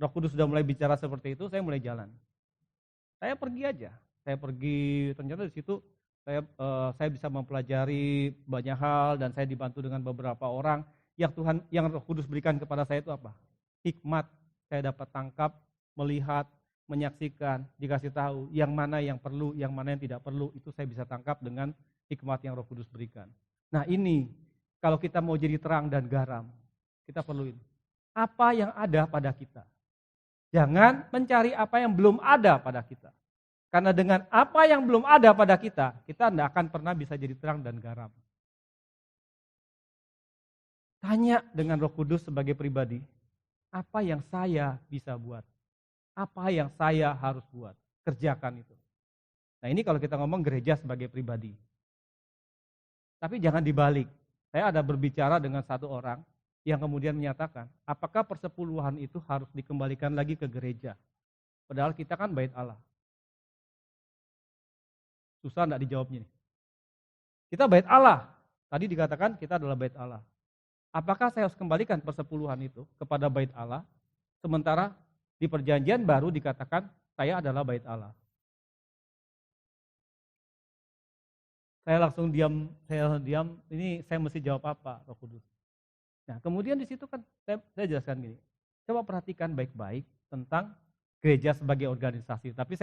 Roh Kudus sudah mulai bicara seperti itu, saya mulai jalan. Saya pergi aja. Saya pergi, ternyata di situ saya bisa mempelajari banyak hal dan saya dibantu dengan beberapa orang yang Roh Kudus berikan kepada saya itu apa? Hikmat. Saya dapat tangkap, melihat, menyaksikan, dikasih tahu yang mana yang perlu, yang mana yang tidak perlu, itu saya bisa tangkap dengan hikmat yang Roh Kudus berikan. Nah ini, kalau kita mau jadi terang dan garam, kita perlu ini. Apa yang ada pada kita. Jangan mencari apa yang belum ada pada kita. Karena dengan apa yang belum ada pada kita tidak akan pernah bisa jadi terang dan garam. Tanya dengan Roh Kudus sebagai pribadi, apa yang saya bisa buat? Apa yang saya harus buat? Kerjakan itu. Nah ini kalau kita ngomong gereja sebagai pribadi. Tapi jangan dibalik. Saya ada berbicara dengan satu orang yang kemudian menyatakan, apakah persepuluhan itu harus dikembalikan lagi ke gereja? Padahal kita kan bait Allah. Susah enggak dijawabnya nih. Kita bait Allah. Tadi dikatakan kita adalah bait Allah. Apakah saya harus kembalikan persepuluhan itu kepada bait Allah? Sementara di perjanjian baru dikatakan saya adalah bait Allah. Saya langsung diam, ini saya mesti jawab apa, Roh Kudus? Nah, kemudian di situ kan saya jelaskan gini. Coba perhatikan baik-baik tentang gereja sebagai organisasi. Tapi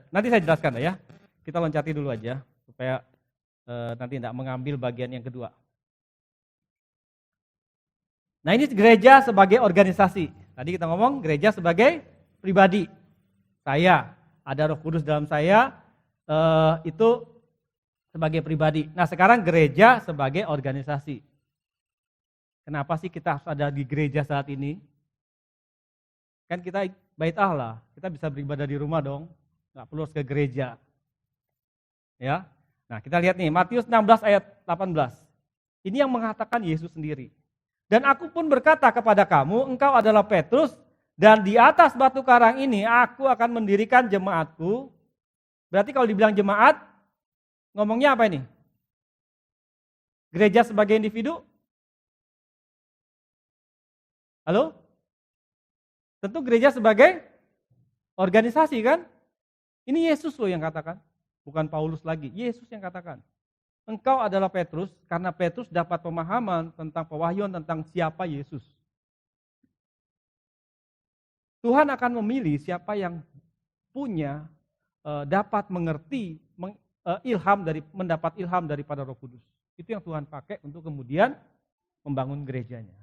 nanti saya jelaskan ya. Kita loncati dulu aja supaya nanti tidak mengambil bagian yang kedua. Nah, ini gereja sebagai organisasi. Tadi kita ngomong gereja sebagai pribadi. Saya, ada Roh Kudus dalam saya, itu sebagai pribadi. Nah, sekarang gereja sebagai organisasi. Kenapa sih kita harus ada di gereja saat ini? Kan kita bait Allah, kita bisa beribadah di rumah dong, nggak perlu harus ke gereja. Ya, nah kita lihat nih Matius 16 ayat 18. Ini yang mengatakan Yesus sendiri. Dan aku pun berkata kepada kamu, engkau adalah Petrus, dan di atas batu karang ini aku akan mendirikan jemaatku. Berarti kalau dibilang jemaat, ngomongnya apa ini? Gereja sebagai individu? Halo? Tentu gereja sebagai organisasi kan? Ini Yesus loh yang katakan. Bukan Paulus lagi, Yesus yang katakan. Engkau adalah Petrus, karena Petrus dapat pemahaman tentang pewahyuan tentang siapa Yesus. Tuhan akan memilih siapa yang punya, dapat mengerti, mendapat ilham daripada Roh Kudus. Itu yang Tuhan pakai untuk kemudian membangun gerejanya.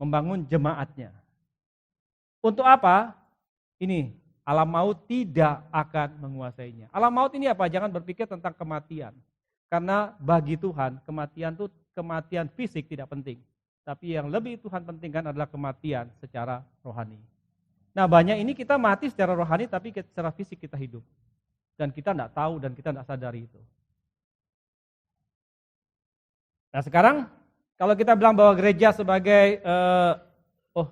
Membangun jemaatnya. Untuk apa? Ini, alam maut tidak akan menguasainya. Alam maut ini apa? Jangan berpikir tentang kematian. Karena bagi Tuhan, kematian fisik tidak penting. Tapi yang lebih Tuhan pentingkan adalah kematian secara rohani. Nah banyak ini kita mati secara rohani tapi secara fisik kita hidup. Dan kita tidak tahu dan kita tidak sadari itu. Nah sekarang kalau kita bilang bahwa gereja sebagai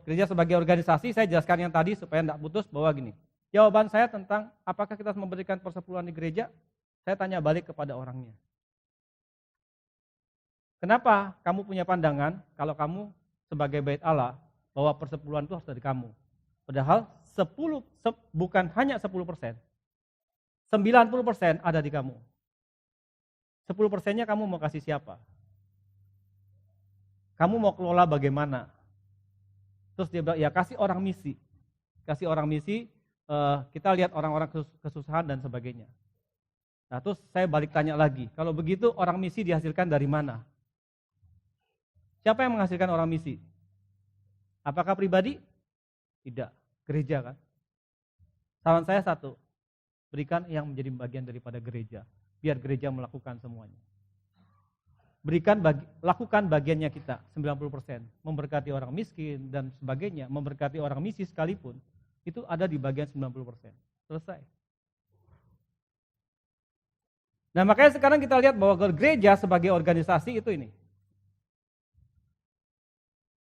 gereja sebagai organisasi, saya jelaskan yang tadi supaya tidak putus bahwa gini. Jawaban saya tentang apakah kita harus memberikan persepuluhan di gereja, saya tanya balik kepada orangnya. Kenapa kamu punya pandangan kalau kamu sebagai bait Allah bahwa persepuluhan itu harus dari kamu? Padahal bukan hanya 10%, 90% ada di kamu. 10%-nya kamu mau kasih siapa? Kamu mau kelola bagaimana? Terus dia bilang, ya kasih orang misi. Kasih orang misi, kita lihat orang-orang kesusahan dan sebagainya. Nah terus saya balik tanya lagi, kalau begitu orang misi dihasilkan dari mana? Siapa yang menghasilkan orang misi? Apakah pribadi? Tidak, gereja kan? Saran saya satu, berikan yang menjadi bagian daripada gereja, biar gereja melakukan semuanya. Lakukan bagiannya kita, 90%, memberkati orang miskin dan sebagainya, memberkati orang misi sekalipun, itu ada di bagian 90%. Selesai. Nah makanya sekarang kita lihat bahwa gereja sebagai organisasi itu ini.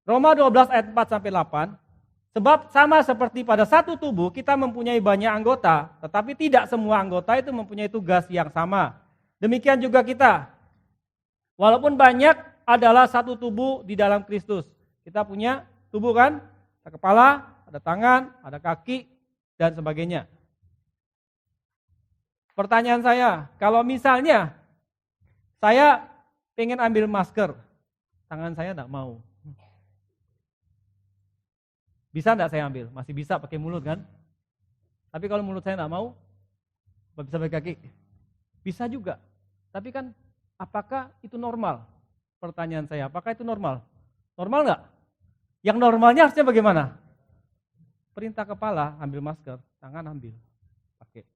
Roma 12 ayat 4-8, sebab sama seperti pada satu tubuh kita mempunyai banyak anggota, tetapi tidak semua anggota itu mempunyai tugas yang sama. Demikian juga kita. Walaupun banyak adalah satu tubuh di dalam Kristus. Kita punya tubuh kan, kepala, ada tangan, ada kaki, dan sebagainya. Pertanyaan saya, kalau misalnya saya pengen ambil masker, tangan saya enggak mau. Bisa enggak saya ambil? Masih bisa pakai mulut kan? Tapi kalau mulut saya enggak mau, bisa pakai kaki? Bisa juga. Tapi kan apakah itu normal? Pertanyaan saya, apakah itu normal? Normal enggak? Yang normalnya harusnya bagaimana? Perintah kepala, ambil masker, tangan ambil, pakai.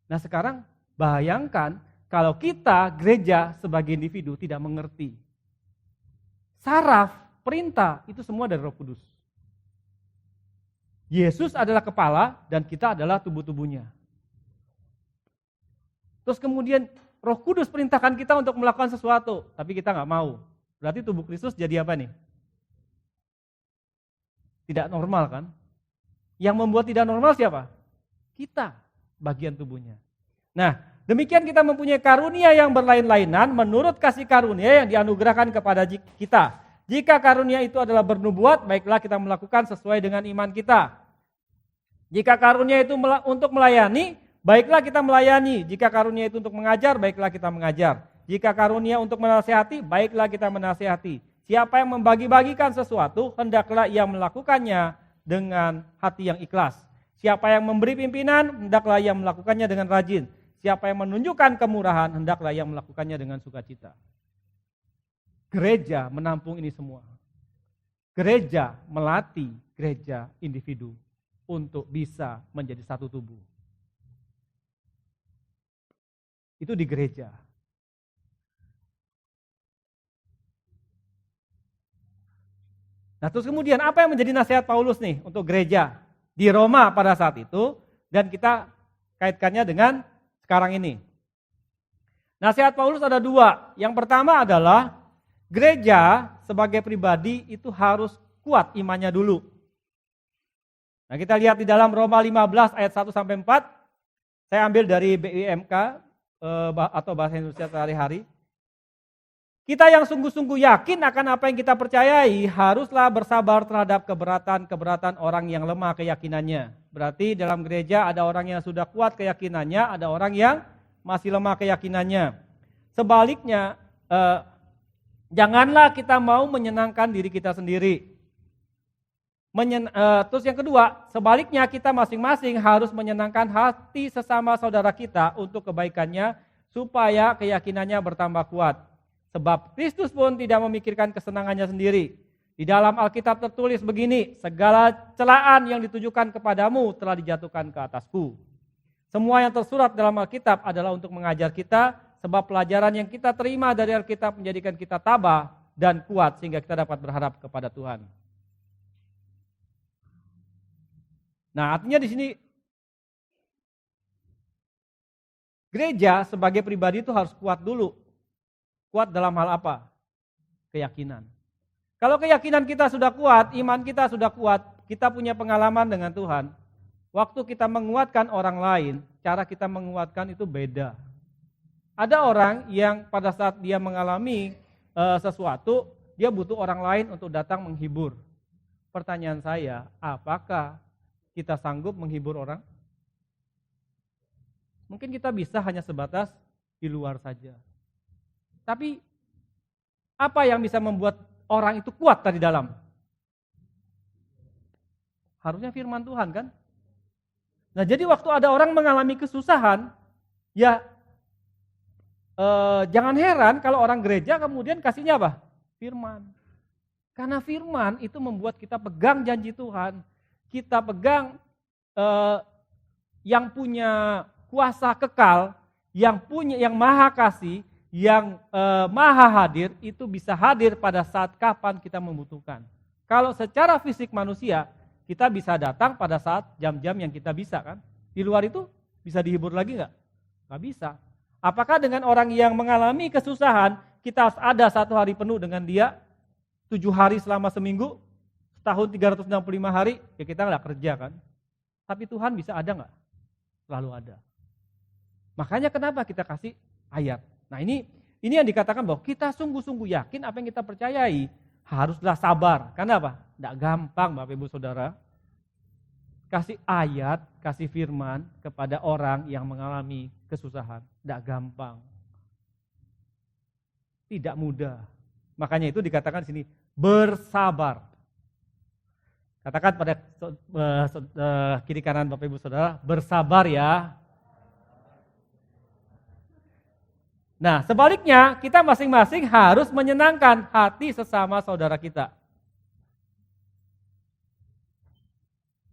Nah sekarang bayangkan kalau kita gereja sebagai individu tidak mengerti. Saraf, perintah, itu semua dari Roh Kudus. Yesus adalah kepala dan kita adalah tubuh-tubuhnya. Terus kemudian Roh Kudus perintahkan kita untuk melakukan sesuatu, tapi kita nggak mau. Berarti tubuh Kristus jadi apa nih? Tidak normal kan? Yang membuat tidak normal siapa? Kita, bagian tubuhnya. Nah, demikian kita mempunyai karunia yang berlain-lainan menurut kasih karunia yang dianugerahkan kepada kita. Jika karunia itu adalah bernubuat, baiklah kita melakukan sesuai dengan iman kita. Jika karunia itu untuk melayani, baiklah kita melayani. Jika karunia itu untuk mengajar, baiklah kita mengajar. Jika karunia untuk menasihati, baiklah kita menasihati. Siapa yang membagi-bagikan sesuatu, hendaklah ia melakukannya dengan hati yang ikhlas. Siapa yang memberi pimpinan, hendaklah ia melakukannya dengan rajin. Siapa yang menunjukkan kemurahan, hendaklah ia melakukannya dengan sukacita. Gereja menampung ini semua. Gereja melatih gereja individu untuk bisa menjadi satu tubuh. Itu di gereja. Nah terus kemudian apa yang menjadi nasihat Paulus nih untuk gereja di Roma pada saat itu dan kita kaitkannya dengan sekarang ini. Nasihat Paulus ada dua. Yang pertama adalah gereja sebagai pribadi itu harus kuat imannya dulu. Nah kita lihat di dalam Roma 15 ayat 1 sampai 4. Saya ambil dari BIMK atau bahasa Indonesia sehari-hari. Kita yang sungguh-sungguh yakin akan apa yang kita percayai haruslah bersabar terhadap keberatan-keberatan orang yang lemah keyakinannya. Berarti dalam gereja ada orang yang sudah kuat keyakinannya, ada orang yang masih lemah keyakinannya. Sebaliknya, janganlah kita mau menyenangkan diri kita sendiri. Terus yang kedua, sebaliknya kita masing-masing harus menyenangkan hati sesama saudara kita untuk kebaikannya supaya keyakinannya bertambah kuat. Sebab Kristus pun tidak memikirkan kesenangannya sendiri. Di dalam Alkitab tertulis begini, segala celaan yang ditujukan kepadamu telah dijatuhkan ke atasku. Semua yang tersurat dalam Alkitab adalah untuk mengajar kita, sebab pelajaran yang kita terima dari Alkitab menjadikan kita tabah dan kuat sehingga kita dapat berharap kepada Tuhan. Nah, artinya di sini gereja sebagai pribadi itu harus kuat dulu. Kuat dalam hal apa? Keyakinan. Kalau keyakinan kita sudah kuat, iman kita sudah kuat, kita punya pengalaman dengan Tuhan. Waktu kita menguatkan orang lain, cara kita menguatkan itu beda. Ada orang yang pada saat dia mengalami sesuatu, dia butuh orang lain untuk datang menghibur. Pertanyaan saya, apakah kita sanggup menghibur orang? Mungkin kita bisa hanya sebatas di luar saja. Tapi apa yang bisa membuat orang itu kuat tadi dalam? Harusnya firman Tuhan kan? Nah jadi waktu ada orang mengalami kesusahan, ya jangan heran kalau orang gereja kemudian kasihnya apa? Firman. Karena firman itu membuat kita pegang janji Tuhan. Kita pegang yang punya kuasa kekal, yang maha kasih, yang maha hadir, itu bisa hadir pada saat kapan kita membutuhkan. Kalau secara fisik manusia, kita bisa datang pada saat jam-jam yang kita bisa kan. Di luar itu bisa dihibur lagi nggak? Nggak bisa. Apakah dengan orang yang mengalami kesusahan, kita ada 1 hari penuh dengan dia, 7 hari selama seminggu, setahun 365 hari, ya kita nggak kerja kan. Tapi Tuhan bisa ada nggak? Selalu ada. Makanya kenapa kita kasih ayat. Nah ini yang dikatakan bahwa kita sungguh-sungguh yakin apa yang kita percayai haruslah sabar. Karena apa? Tidak gampang Bapak Ibu Saudara. kasih ayat, kasih firman kepada orang yang mengalami kesusahan. Tidak gampang. Tidak mudah. Makanya itu dikatakan di sini, bersabar. Katakan pada kiri kanan Bapak Ibu Saudara, bersabar ya. Nah, sebaliknya kita masing-masing harus menyenangkan hati sesama saudara kita.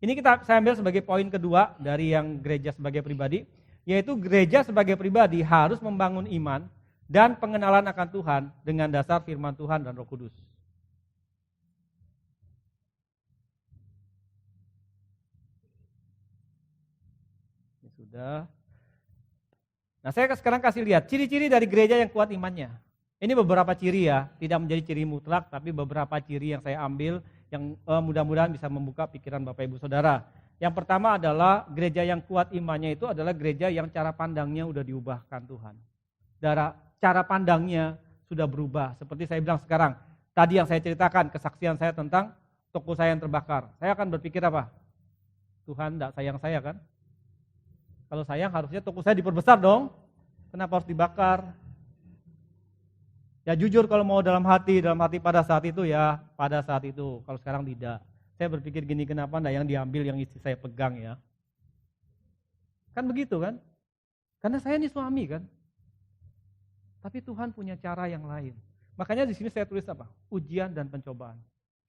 Ini saya ambil sebagai poin kedua dari yang gereja sebagai pribadi, yaitu gereja sebagai pribadi harus membangun iman dan pengenalan akan Tuhan dengan dasar firman Tuhan dan Roh Kudus. Ini sudah. Nah, saya sekarang kasih lihat ciri-ciri dari gereja yang kuat imannya. Ini beberapa ciri ya, tidak menjadi ciri mutlak, tapi beberapa ciri yang saya ambil yang mudah-mudahan bisa membuka pikiran Bapak Ibu Saudara. Yang pertama adalah gereja yang kuat imannya itu adalah gereja yang cara pandangnya udah diubahkan Tuhan. Cara pandangnya sudah berubah. Seperti saya bilang sekarang, tadi yang saya ceritakan, kesaksian saya tentang toko saya yang terbakar. Saya akan berpikir apa? Tuhan tidak sayang saya kan? Kalau sayang harusnya toko saya diperbesar dong. Kenapa harus dibakar? Ya jujur kalau mau dalam hati pada saat itu ya, pada saat itu. Kalau sekarang tidak. Saya berpikir gini, kenapa enggak yang diambil yang istri saya pegang ya? Kan begitu kan? Karena saya ini suami kan. Tapi Tuhan punya cara yang lain. Makanya di sini saya tulis apa? Ujian dan pencobaan.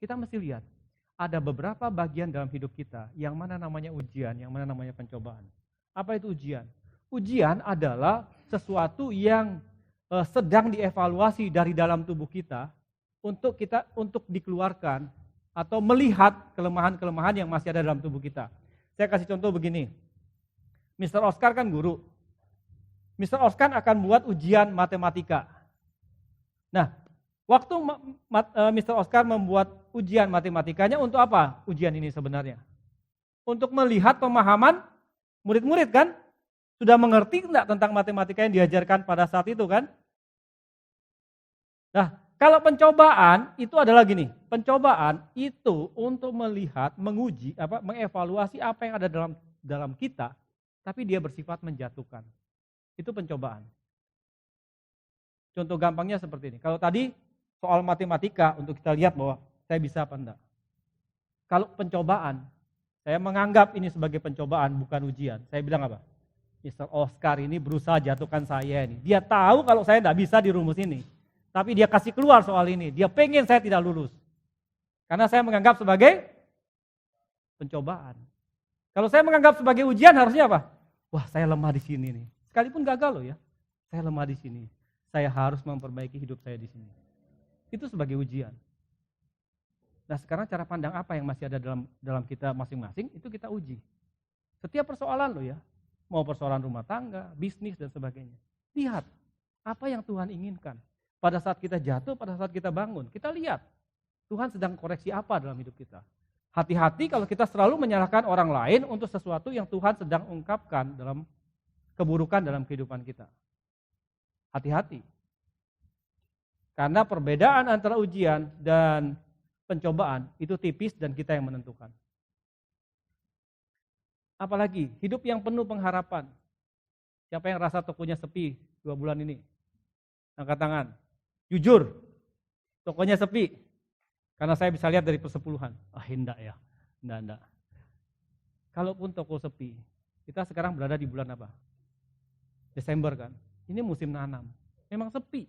Kita mesti lihat, ada beberapa bagian dalam hidup kita yang mana namanya ujian, yang mana namanya pencobaan. Apa itu ujian? Ujian adalah sesuatu yang sedang dievaluasi dari dalam tubuh kita untuk dikeluarkan atau melihat kelemahan-kelemahan yang masih ada dalam tubuh kita. Saya kasih contoh begini. Mr. Oscar kan guru. Mr. Oscar akan buat ujian matematika. Nah, waktu Mr. Oscar membuat ujian matematikanya untuk apa ujian ini sebenarnya? Untuk melihat pemahaman murid-murid kan? Sudah mengerti enggak tentang matematika yang diajarkan pada saat itu kan? Nah, kalau pencobaan itu adalah gini, pencobaan itu untuk melihat, menguji, mengevaluasi apa yang ada dalam kita, tapi dia bersifat menjatuhkan. Itu pencobaan. Contoh gampangnya seperti ini. Kalau tadi soal matematika untuk kita lihat bahwa saya bisa apa enggak. Kalau pencobaan, saya menganggap ini sebagai pencobaan bukan ujian. Saya bilang apa? Mr. Oscar ini berusaha jatuhkan saya ini. Dia tahu kalau saya enggak bisa di rumus ini. Tapi dia kasih keluar soal ini. Dia pengen saya tidak lulus. Karena saya menganggap sebagai pencobaan. Kalau saya menganggap sebagai ujian harusnya apa? Wah, saya lemah di sini nih. Sekalipun gagal loh ya. Saya lemah di sini. Saya harus memperbaiki hidup saya di sini. Itu sebagai ujian. Nah, sekarang cara pandang apa yang masih ada dalam kita masing-masing itu kita uji. Setiap persoalan loh ya. Mau persoalan rumah tangga, bisnis dan sebagainya. Lihat apa yang Tuhan inginkan. Pada saat kita jatuh, pada saat kita bangun, kita lihat Tuhan sedang koreksi apa dalam hidup kita. Hati-hati kalau kita selalu menyalahkan orang lain untuk sesuatu yang Tuhan sedang ungkapkan dalam keburukan dalam kehidupan kita. Hati-hati. Karena perbedaan antara ujian dan pencobaan itu tipis dan kita yang menentukan. Apalagi hidup yang penuh pengharapan. Siapa yang rasa tokonya sepi 2 bulan ini? Angkat tangan. Jujur, tokonya sepi. Karena saya bisa lihat dari persepuluhan. Enggak ya, enggak. Kalaupun toko sepi, kita sekarang berada di bulan apa? Desember kan? Ini musim nanam. Memang sepi.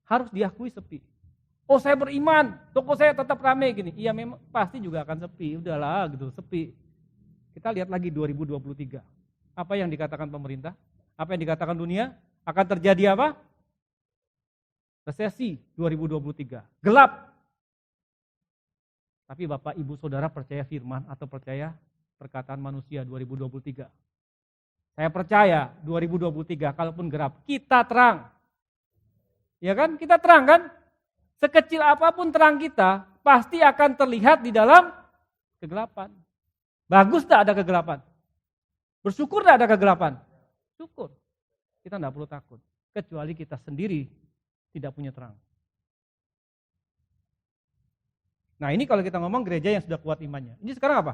Harus diakui sepi. Oh saya beriman, toko saya tetap ramai gini. Iya memang pasti juga akan sepi. Udahlah gitu, sepi. Kita lihat lagi 2023. Apa yang dikatakan pemerintah? Apa yang dikatakan dunia? Akan terjadi apa? Resesi 2023. Gelap. Tapi Bapak Ibu Saudara percaya firman atau percaya perkataan manusia 2023? Saya percaya 2023 kalaupun gelap, kita terang. Ya kan? Kita terang kan? Sekecil apapun terang kita, pasti akan terlihat di dalam kegelapan. Bagus tak ada kegelapan? Bersyukur tak ada kegelapan? Syukur. Kita tidak perlu takut. Kecuali kita sendiri tidak punya terang. Nah ini kalau kita ngomong gereja yang sudah kuat imannya. Ini sekarang apa?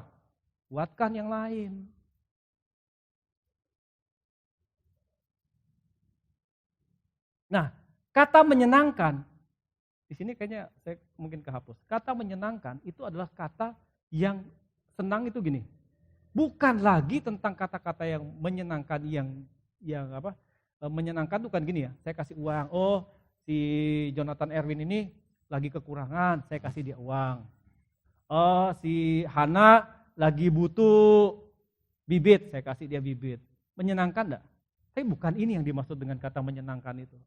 kuatkan yang lain. Nah, kata menyenangkan, di sini kayaknya saya mungkin kehapus. Kata menyenangkan itu adalah kata yang senang itu gini. Bukan lagi tentang kata-kata yang menyenangkan menyenangkan itu kan gini ya. Saya kasih uang. Oh, si Jonathan Erwin ini lagi kekurangan, saya kasih dia uang. Oh, si Hana lagi butuh bibit, saya kasih dia bibit. Menyenangkan enggak? Tapi bukan ini yang dimaksud dengan kata menyenangkan itu.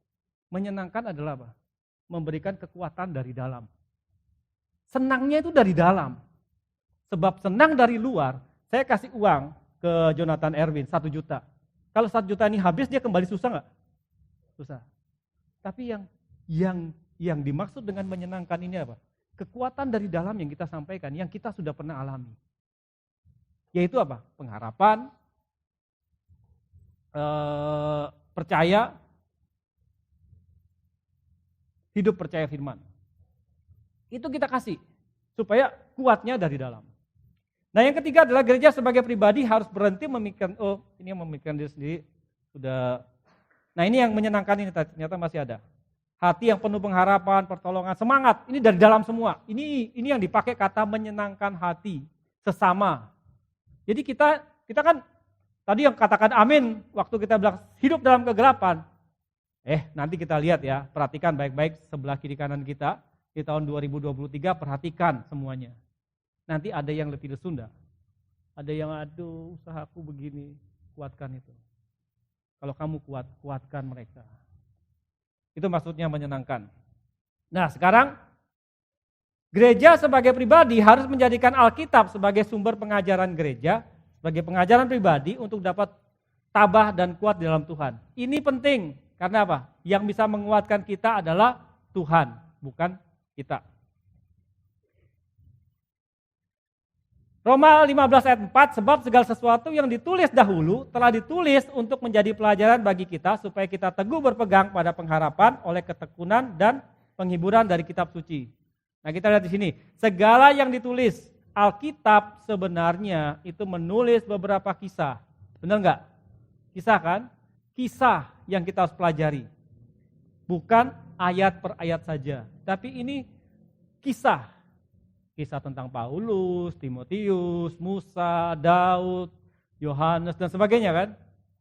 Menyenangkan adalah apa? Memberikan kekuatan dari dalam. Senangnya itu dari dalam. Sebab senang dari luar, saya kasih uang ke Jonathan Erwin 1 juta. Kalau 1 juta ini habis, dia kembali susah nggak? Susah. Tapi yang dimaksud dengan menyenangkan ini apa? Kekuatan dari dalam yang kita sampaikan, yang kita sudah pernah alami. Yaitu apa? Pengharapan, percaya, hidup percaya firman. Itu kita kasih, supaya kuatnya dari dalam. Nah yang ketiga adalah gereja sebagai pribadi harus berhenti memikirkan, oh ini yang memikirkan diri sendiri, sudah. Nah ini yang menyenangkan ini ternyata masih ada. Hati yang penuh pengharapan, pertolongan, semangat, ini dari dalam semua. Ini yang dipakai kata menyenangkan hati, sesama. Jadi kita kan, tadi yang katakan amin, waktu kita bilang hidup dalam kegelapan, nanti kita lihat ya, perhatikan baik-baik sebelah kiri kanan kita, di tahun 2023 perhatikan semuanya. Nanti ada yang lebih lesu enggak? Ada yang aduh usahaku begini, kuatkan itu. Kalau kamu kuat, kuatkan mereka. Itu maksudnya menyenangkan. Nah sekarang, gereja sebagai pribadi harus menjadikan Alkitab sebagai sumber pengajaran gereja, sebagai pengajaran pribadi untuk dapat tabah dan kuat di dalam Tuhan. Ini penting, karena apa? Yang bisa menguatkan kita adalah Tuhan, bukan kita. Roma 15 ayat 4, sebab segala sesuatu yang ditulis dahulu telah ditulis untuk menjadi pelajaran bagi kita supaya kita teguh berpegang pada pengharapan oleh ketekunan dan penghiburan dari kitab suci. Nah kita lihat di sini, segala yang ditulis, Alkitab sebenarnya itu menulis beberapa kisah. Benar enggak? Kisah kan? Kisah yang kita harus pelajari. Bukan ayat per ayat saja, tapi ini kisah. Kisah tentang Paulus, Timotius, Musa, Daud, Yohanes dan sebagainya kan.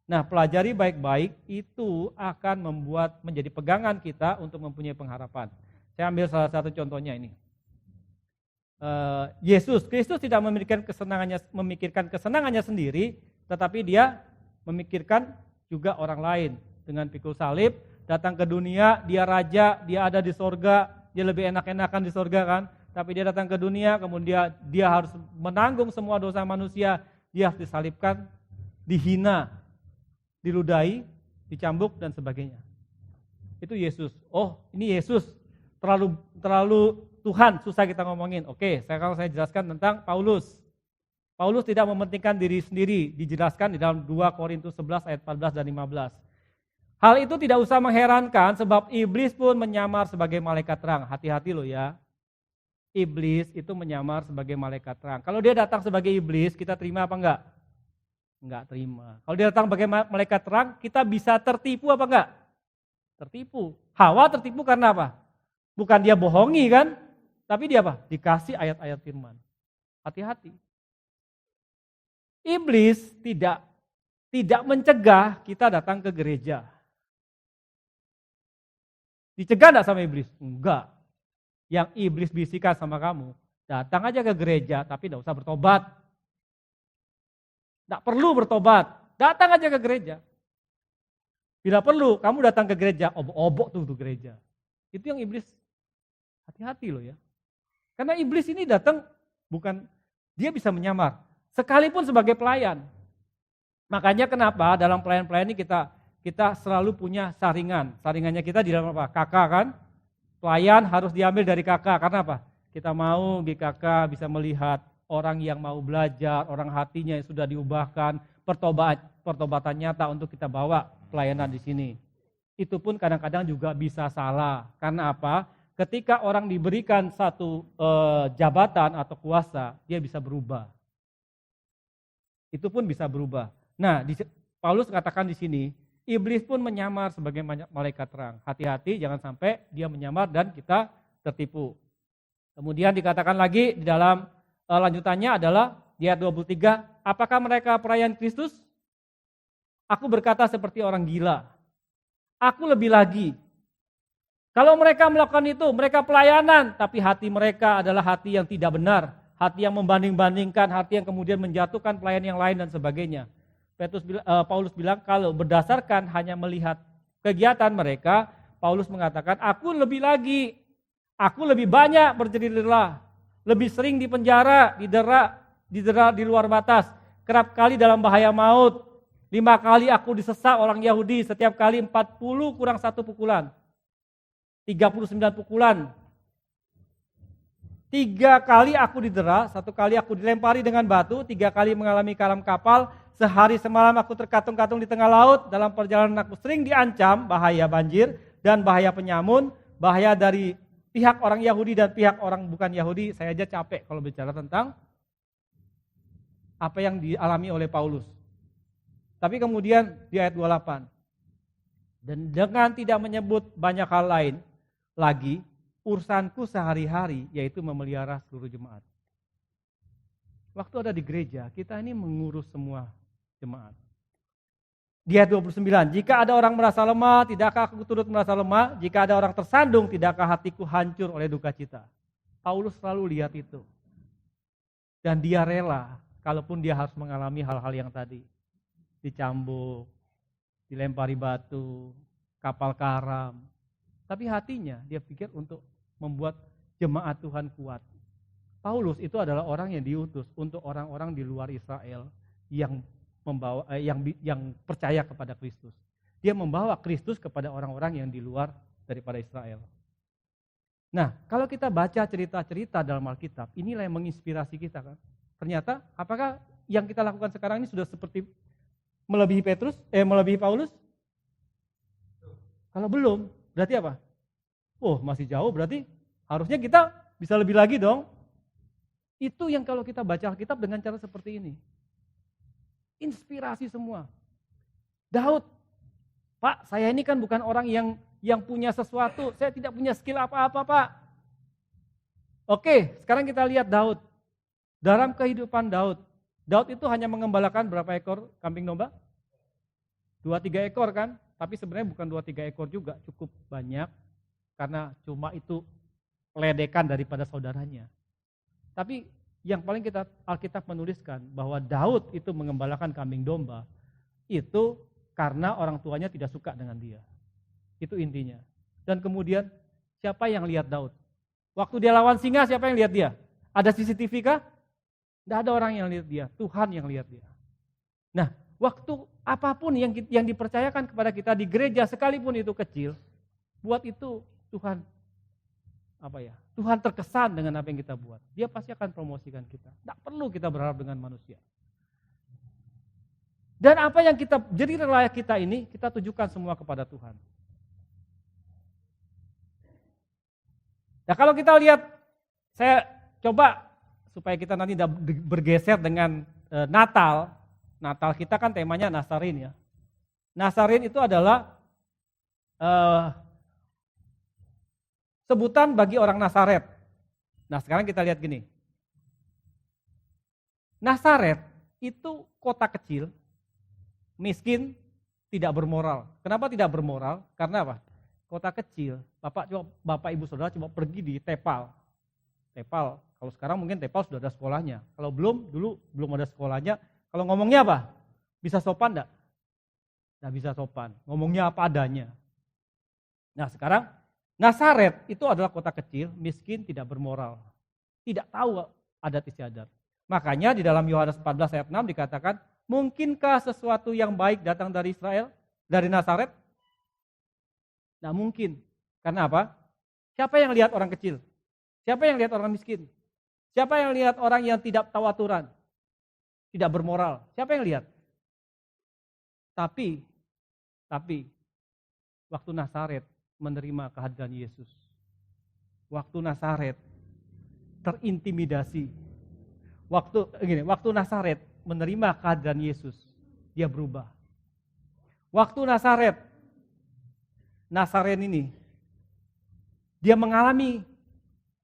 Nah pelajari baik-baik itu akan membuat menjadi pegangan kita untuk mempunyai pengharapan. Saya ambil salah satu contohnya ini. Kristus tidak memikirkan kesenangannya sendiri, tetapi dia memikirkan juga orang lain. Dengan pikul salib, datang ke dunia, dia raja, dia ada di sorga, dia lebih enak-enakan di sorga kan. Tapi dia datang ke dunia, kemudian dia harus menanggung semua dosa manusia, dia harus disalibkan, dihina, diludahi, dicambuk dan sebagainya. Itu Yesus. Oh, ini Yesus. Terlalu Tuhan, susah kita ngomongin. Oke, sekarang saya jelaskan tentang Paulus. Paulus tidak mementingkan diri sendiri, dijelaskan di dalam 2 Korintus 11 ayat 14 dan 15. Hal itu tidak usah mengherankan sebab iblis pun menyamar sebagai malaikat terang. Hati-hati loh ya. Iblis itu menyamar sebagai malaikat terang. Kalau dia datang sebagai iblis, kita terima apa enggak? Enggak terima. Kalau dia datang sebagai malaikat terang, kita bisa tertipu apa enggak? Tertipu. Hawa tertipu karena apa? Bukan dia bohongi kan? Tapi dia apa? Dikasih ayat-ayat firman. Hati-hati. Iblis tidak mencegah kita datang ke gereja. Dicegah enggak sama iblis? Enggak. Yang iblis bisikan sama kamu, datang aja ke gereja tapi tidak usah bertobat. Tidak perlu bertobat, datang aja ke gereja. Bila perlu, kamu datang ke gereja, obok-obok tuh gereja. Itu yang iblis, hati-hati loh ya. Karena iblis ini datang, bukan, dia bisa menyamar, sekalipun sebagai pelayan. Makanya kenapa dalam pelayan-pelayan ini kita selalu punya saringan. Saringannya kita di dalam apa? Kakak kan? Pelayan harus diambil dari kakak, karena apa? Kita mau GKK bisa melihat orang yang mau belajar, orang hatinya yang sudah diubahkan, pertobatan nyata untuk kita bawa pelayanan di sini. Itu pun kadang-kadang juga bisa salah, karena apa? Ketika orang diberikan satu jabatan atau kuasa, dia bisa berubah. Itu pun bisa berubah. Nah, Paulus katakan di sini, iblis pun menyamar sebagai malaikat terang. Hati-hati jangan sampai dia menyamar dan kita tertipu. Kemudian dikatakan lagi di dalam lanjutannya adalah di ayat 23, apakah mereka perayaan Kristus? Aku berkata seperti orang gila. Aku lebih lagi. Kalau mereka melakukan itu, mereka pelayanan, tapi hati mereka adalah hati yang tidak benar. Hati yang membanding-bandingkan, hati yang kemudian menjatuhkan pelayan yang lain dan sebagainya. Paulus bilang kalau berdasarkan hanya melihat kegiatan mereka, Paulus mengatakan aku lebih lagi, aku lebih banyak berjerih-jerih, lebih sering di penjara, didera di luar batas, kerap kali dalam bahaya maut. 5 kali aku disesak orang Yahudi, setiap kali 40 kurang 1 pukulan. 39 pukulan. 3 kali aku didera, 1 kali aku dilempari dengan batu, 3 kali mengalami karam kapal, sehari semalam aku terkatung-katung di tengah laut, dalam perjalanan aku sering diancam bahaya banjir dan bahaya penyamun, bahaya dari pihak orang Yahudi dan pihak orang bukan Yahudi. Saya aja capek kalau bicara tentang apa yang dialami oleh Paulus. Tapi kemudian di ayat 28, dan dengan tidak menyebut banyak hal lain lagi, urusanku sehari-hari yaitu memelihara seluruh jemaat. Waktu ada di gereja, kita ini mengurus semua jemaat. Di ayat 29, jika ada orang merasa lemah, tidakkah aku turut merasa lemah? Jika ada orang tersandung, tidakkah hatiku hancur oleh duka cita? Paulus selalu lihat itu. Dan dia rela, kalaupun dia harus mengalami hal-hal yang tadi. Dicambuk, dilempari batu, kapal karam. Tapi hatinya dia pikir untuk membuat jemaat Tuhan kuat. Paulus itu adalah orang yang diutus untuk orang-orang di luar Israel yang membawa yang percaya kepada Kristus. Dia membawa Kristus kepada orang-orang yang di luar daripada Israel. Nah, kalau kita baca cerita-cerita dalam Alkitab, inilah yang menginspirasi kita kan. Ternyata apakah yang kita lakukan sekarang ini sudah seperti melebihi melebihi Paulus? Kalau belum, berarti apa? Oh, masih jauh, berarti harusnya kita bisa lebih lagi dong. Itu yang kalau kita baca Alkitab dengan cara seperti ini. Inspirasi semua. Daud, Pak, saya ini kan bukan orang yang punya sesuatu, saya tidak punya skill apa-apa, Pak. Oke, sekarang kita lihat Daud. Dalam kehidupan Daud itu hanya mengembalakan berapa ekor kambing domba? 2-3 ekor kan? Tapi sebenarnya bukan 2-3 ekor juga, cukup banyak. Karena cuma itu ledekan daripada saudaranya. Tapi yang paling Alkitab menuliskan bahwa Daud itu mengembalakan kambing domba, itu karena orang tuanya tidak suka dengan dia. Itu intinya. Dan kemudian siapa yang lihat Daud? Waktu dia lawan singa, siapa yang lihat dia? Ada CCTV kah? Tidak ada orang yang lihat dia, Tuhan yang lihat dia. Nah, waktu apapun yang dipercayakan kepada kita di gereja, sekalipun itu kecil, buat itu Tuhan Tuhan terkesan dengan apa yang kita buat. Dia pasti akan promosikan kita. Tidak perlu kita berharap dengan manusia. Dan apa yang jadi rela kita ini, kita tujukan semua kepada Tuhan. Nah, kalau kita lihat, saya coba supaya kita nanti tidak bergeser dengan Natal. Natal kita kan temanya Nazarin ya. Nazarin itu adalah sebutan bagi orang Nazaret. Nah, sekarang kita lihat gini. Nazaret itu kota kecil, miskin, tidak bermoral. Kenapa tidak bermoral? Karena apa? Kota kecil. Bapak Ibu Saudara coba pergi di Tepal. Tepal, kalau sekarang mungkin Tepal sudah ada sekolahnya. Kalau dulu belum ada sekolahnya. Kalau ngomongnya apa? Bisa sopan enggak? Enggak bisa sopan. Ngomongnya apa adanya. Nah, sekarang Nazaret itu adalah kota kecil, miskin, tidak bermoral. Tidak tahu adat istiadat. Makanya di dalam Yohanes 14 ayat 6 dikatakan, mungkinkah sesuatu yang baik datang dari Israel, dari Nazaret? Nah, mungkin. Karena apa? Siapa yang lihat orang kecil? Siapa yang lihat orang miskin? Siapa yang lihat orang yang tidak tahu aturan? Tidak bermoral. Siapa yang lihat? Tapi waktu Nazaret menerima kehadiran Yesus. Waktu Nazaret terintimidasi. Waktu Nazaret menerima kehadiran Yesus, dia berubah. Waktu Nazaret ini, dia mengalami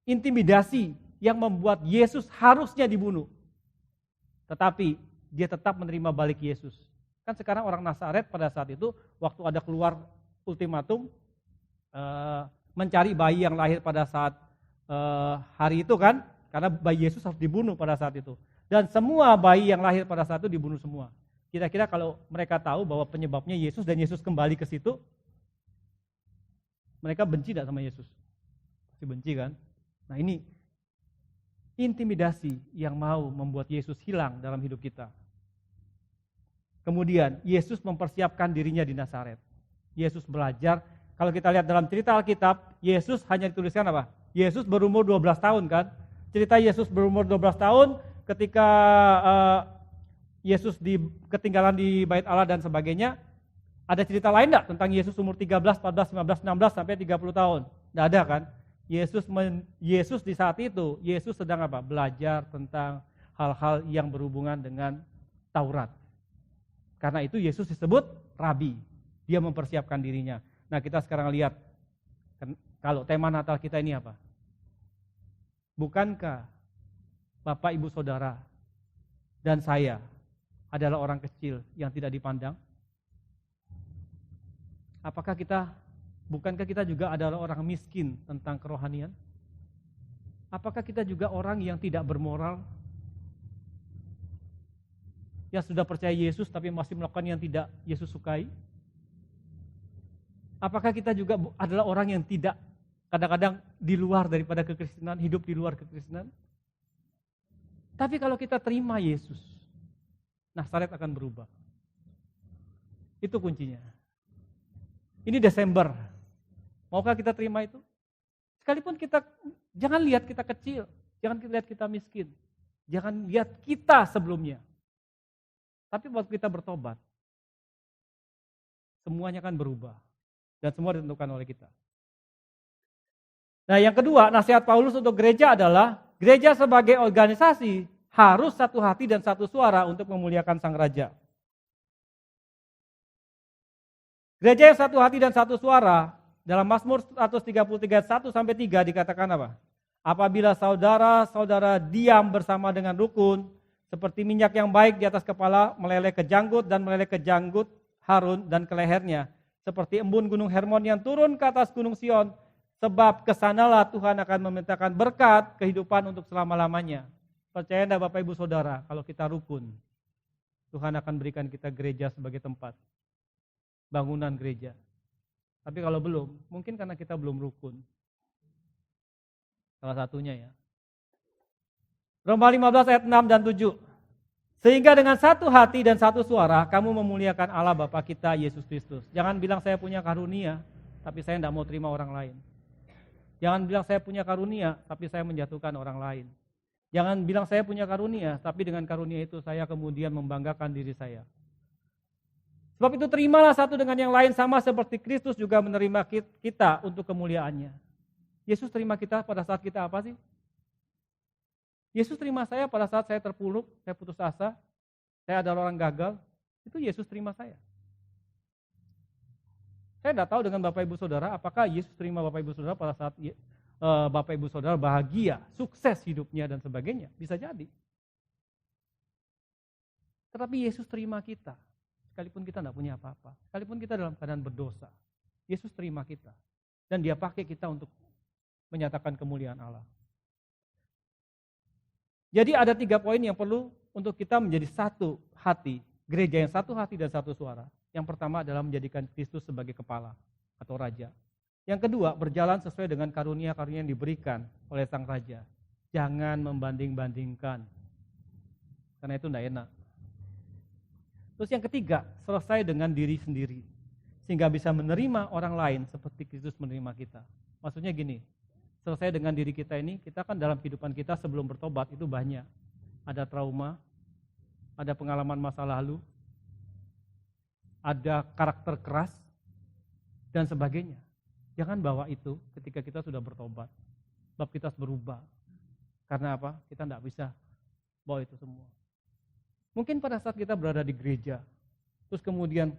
intimidasi yang membuat Yesus harusnya dibunuh. Tetapi dia tetap menerima balik Yesus. Kan sekarang orang Nazaret pada saat itu, waktu ada keluar ultimatum, mencari bayi yang lahir pada saat hari itu kan, karena bayi Yesus harus dibunuh pada saat itu. Dan semua bayi yang lahir pada saat itu dibunuh semua. Kira-kira kalau mereka tahu bahwa penyebabnya Yesus dan Yesus kembali ke situ, mereka benci tidak sama Yesus? Pasti benci kan? Nah ini intimidasi yang mau membuat Yesus hilang dalam hidup kita. Kemudian Yesus mempersiapkan dirinya di Nazaret. Yesus belajar, kalau kita lihat dalam cerita Alkitab, Yesus hanya dituliskan apa? Yesus berumur 12 tahun kan? Cerita Yesus berumur 12 tahun ketika Yesus ketinggalan di Bait Allah dan sebagainya. Ada cerita lain enggak tentang Yesus umur 13, 14, 15, 16 sampai 30 tahun? Enggak ada kan? Yesus di saat itu, Yesus sedang apa? Belajar tentang hal-hal yang berhubungan dengan Taurat. Karena itu Yesus disebut Rabi. Dia mempersiapkan dirinya. Nah kita sekarang lihat, kalau tema Natal kita ini apa? Bukankah Bapak, Ibu, Saudara, dan saya adalah orang kecil yang tidak dipandang? Bukankah kita juga adalah orang miskin tentang kerohanian? Apakah kita juga orang yang tidak bermoral? Yang sudah percaya Yesus tapi masih melakukan yang tidak Yesus sukai? Apakah kita juga adalah orang yang tidak kadang-kadang di luar daripada kekristenan, hidup di luar kekristenan? Tapi kalau kita terima Yesus, Nazaret akan berubah. Itu kuncinya. Ini Desember. Maukah kita terima itu? Sekalipun kita, jangan lihat kita kecil, jangan lihat kita miskin, jangan lihat kita sebelumnya. Tapi waktu kita bertobat, semuanya akan berubah. Dan semua ditentukan oleh kita. Nah yang kedua, nasihat Paulus untuk gereja adalah, gereja sebagai organisasi harus satu hati dan satu suara untuk memuliakan Sang Raja. Gereja yang satu hati dan satu suara, dalam Mazmur 133, 1-3 dikatakan apa? Apabila saudara-saudara diam bersama dengan rukun, seperti minyak yang baik di atas kepala, meleleh ke janggut dan meleleh ke janggut Harun dan ke lehernya. Seperti embun gunung Hermon yang turun ke atas gunung Sion, sebab kesanalah Tuhan akan memintakan berkat kehidupan untuk selama-lamanya. Percaya enggak Bapak Ibu Saudara, kalau kita rukun, Tuhan akan berikan kita gereja sebagai tempat. Bangunan gereja. Tapi kalau belum, mungkin karena kita belum rukun. Salah satunya ya. Roma 15 ayat 6 dan 7. Sehingga dengan satu hati dan satu suara, kamu memuliakan Allah Bapa kita Yesus Kristus. Jangan bilang saya punya karunia, tapi saya tidak mau terima orang lain. Jangan bilang saya punya karunia, tapi saya menjatuhkan orang lain. Jangan bilang saya punya karunia, tapi dengan karunia itu saya kemudian membanggakan diri saya. Sebab itu terimalah satu dengan yang lain sama seperti Kristus juga menerima kita untuk kemuliaannya. Yesus terima kita pada saat kita apa sih? Yesus terima saya pada saat saya terpuruk, saya putus asa, saya adalah orang gagal. Itu Yesus terima saya. Saya tidak tahu dengan Bapak Ibu Saudara, apakah Yesus terima Bapak Ibu Saudara pada saat Bapak Ibu Saudara bahagia, sukses hidupnya dan sebagainya. Bisa jadi. Tetapi Yesus terima kita. Sekalipun kita tidak punya apa-apa, sekalipun kita dalam keadaan berdosa, Yesus terima kita. Dan dia pakai kita untuk menyatakan kemuliaan Allah. Jadi ada 3 poin yang perlu untuk kita menjadi satu hati, gereja yang satu hati dan satu suara. Yang pertama adalah menjadikan Kristus sebagai kepala atau raja. Yang kedua, berjalan sesuai dengan karunia-karunia yang diberikan oleh Sang Raja. Jangan membanding-bandingkan, karena itu tidak enak. Terus yang ketiga, selesai dengan diri sendiri. Sehingga bisa menerima orang lain seperti Kristus menerima kita. Maksudnya gini, selesai dengan diri kita ini, kita kan dalam kehidupan kita sebelum bertobat itu banyak. Ada trauma, ada pengalaman masa lalu, ada karakter keras, dan sebagainya. Jangan bawa itu ketika kita sudah bertobat. Sebab kita harus berubah. Karena apa? Kita tidak bisa bawa itu semua. Mungkin pada saat kita berada di gereja, terus kemudian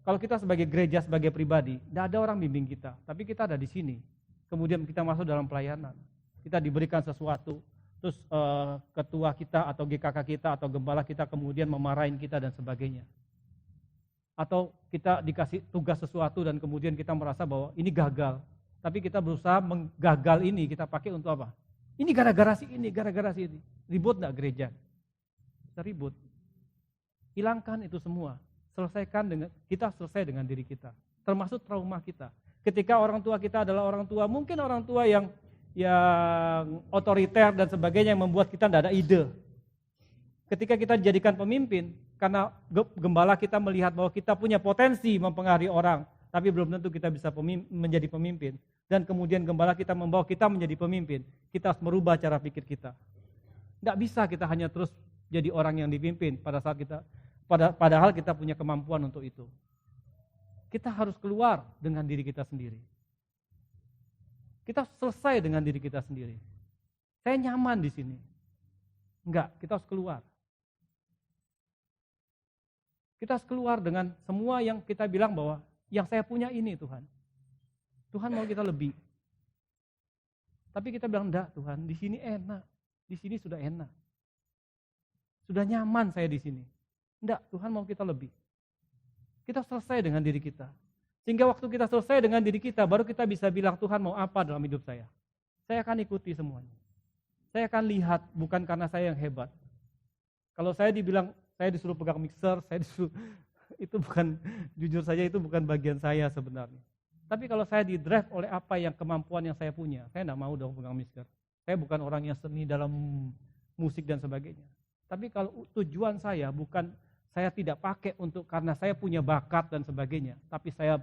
kalau kita sebagai gereja, sebagai pribadi, tidak ada orang bimbing kita, tapi kita ada di sini. Kemudian kita masuk dalam pelayanan, kita diberikan sesuatu, terus ketua kita atau GKK kita atau gembala kita kemudian memarahin kita dan sebagainya. Atau kita dikasih tugas sesuatu dan kemudian kita merasa bahwa ini gagal, tapi kita berusaha menggagal ini, kita pakai untuk apa? Ini gara-gara si ini, gara-gara si ini. Ribut enggak gereja? Kita ribut. Hilangkan itu semua. Kita selesai dengan diri kita. Termasuk trauma kita. Ketika orang tua kita adalah orang tua, mungkin orang tua yang otoriter dan sebagainya yang membuat kita tidak ada ide. Ketika kita dijadikan pemimpin, karena gembala kita melihat bahwa kita punya potensi mempengaruhi orang, tapi belum tentu kita bisa menjadi pemimpin. Dan kemudian gembala kita membawa kita menjadi pemimpin, kita harus merubah cara pikir kita. Tidak bisa kita hanya terus jadi orang yang dipimpin padahal kita punya kemampuan untuk itu. Kita harus keluar dengan diri kita sendiri. Kita selesai dengan diri kita sendiri. Saya nyaman di sini. Enggak, kita harus keluar. Kita harus keluar dengan semua yang kita bilang bahwa yang saya punya ini Tuhan. Tuhan mau kita lebih. Tapi kita bilang enggak Tuhan, di sini enak. Di sini sudah enak. Sudah nyaman saya di sini. Enggak, Tuhan mau kita lebih. Kita selesai dengan diri kita. Sehingga waktu kita selesai dengan diri kita, baru kita bisa bilang Tuhan mau apa dalam hidup saya. Saya akan ikuti semuanya. Saya akan lihat, bukan karena saya yang hebat. Kalau saya dibilang, saya disuruh pegang mixer, itu bukan, jujur saja itu bukan bagian saya sebenarnya. Tapi kalau saya di-drive oleh apa yang kemampuan yang saya punya, saya tidak mau dong pegang mixer. Saya bukan orang yang seni dalam musik dan sebagainya. Tapi kalau tujuan saya bukan, saya tidak pakai untuk karena saya punya bakat dan sebagainya. Tapi saya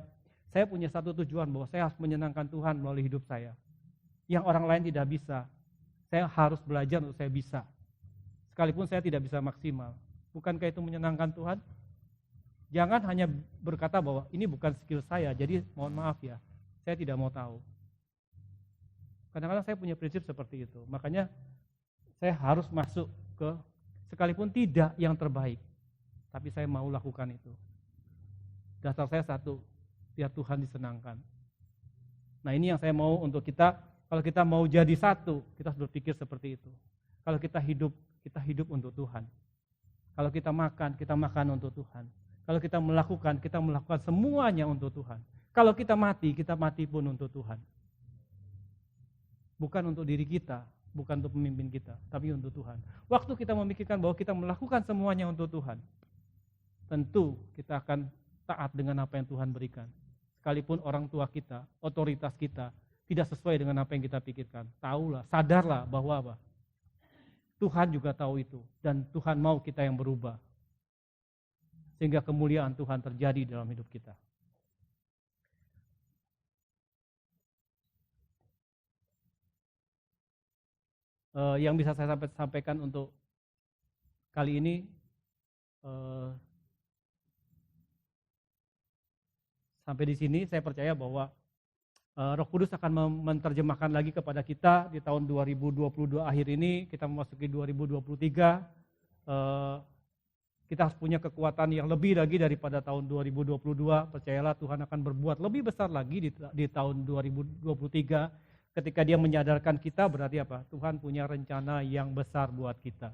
punya satu tujuan bahwa saya harus menyenangkan Tuhan melalui hidup saya. Yang orang lain tidak bisa. Saya harus belajar untuk saya bisa. Sekalipun saya tidak bisa maksimal. Bukankah itu menyenangkan Tuhan? Jangan hanya berkata bahwa ini bukan skill saya, jadi mohon maaf ya, saya tidak mau tahu. Kadang-kadang saya punya prinsip seperti itu. Makanya saya harus masuk ke, sekalipun tidak yang terbaik, tapi saya mau lakukan itu. Dasar saya satu, biar Tuhan disenangkan. Nah ini yang saya mau untuk kita, kalau kita mau jadi satu, kita harus berpikir seperti itu. Kalau kita hidup untuk Tuhan. Kalau kita makan untuk Tuhan. Kalau kita melakukan semuanya untuk Tuhan. Kalau kita mati pun untuk Tuhan. Bukan untuk diri kita, bukan untuk pemimpin kita, tapi untuk Tuhan. Waktu kita memikirkan bahwa kita melakukan semuanya untuk Tuhan, tentu kita akan taat dengan apa yang Tuhan berikan. Sekalipun orang tua kita, otoritas kita, tidak sesuai dengan apa yang kita pikirkan. Tahulah, sadarlah bahwa apa? Tuhan juga tahu itu. Dan Tuhan mau kita yang berubah. Sehingga kemuliaan Tuhan terjadi dalam hidup kita. Yang bisa saya sampaikan untuk kali ini, sampai di sini saya percaya bahwa Roh Kudus akan menerjemahkan lagi kepada kita di tahun 2022 akhir ini, kita memasuki 2023, kita harus punya kekuatan yang lebih lagi daripada tahun 2022, percayalah Tuhan akan berbuat lebih besar lagi di tahun 2023, ketika Dia menyadarkan kita berarti apa? Tuhan punya rencana yang besar buat kita.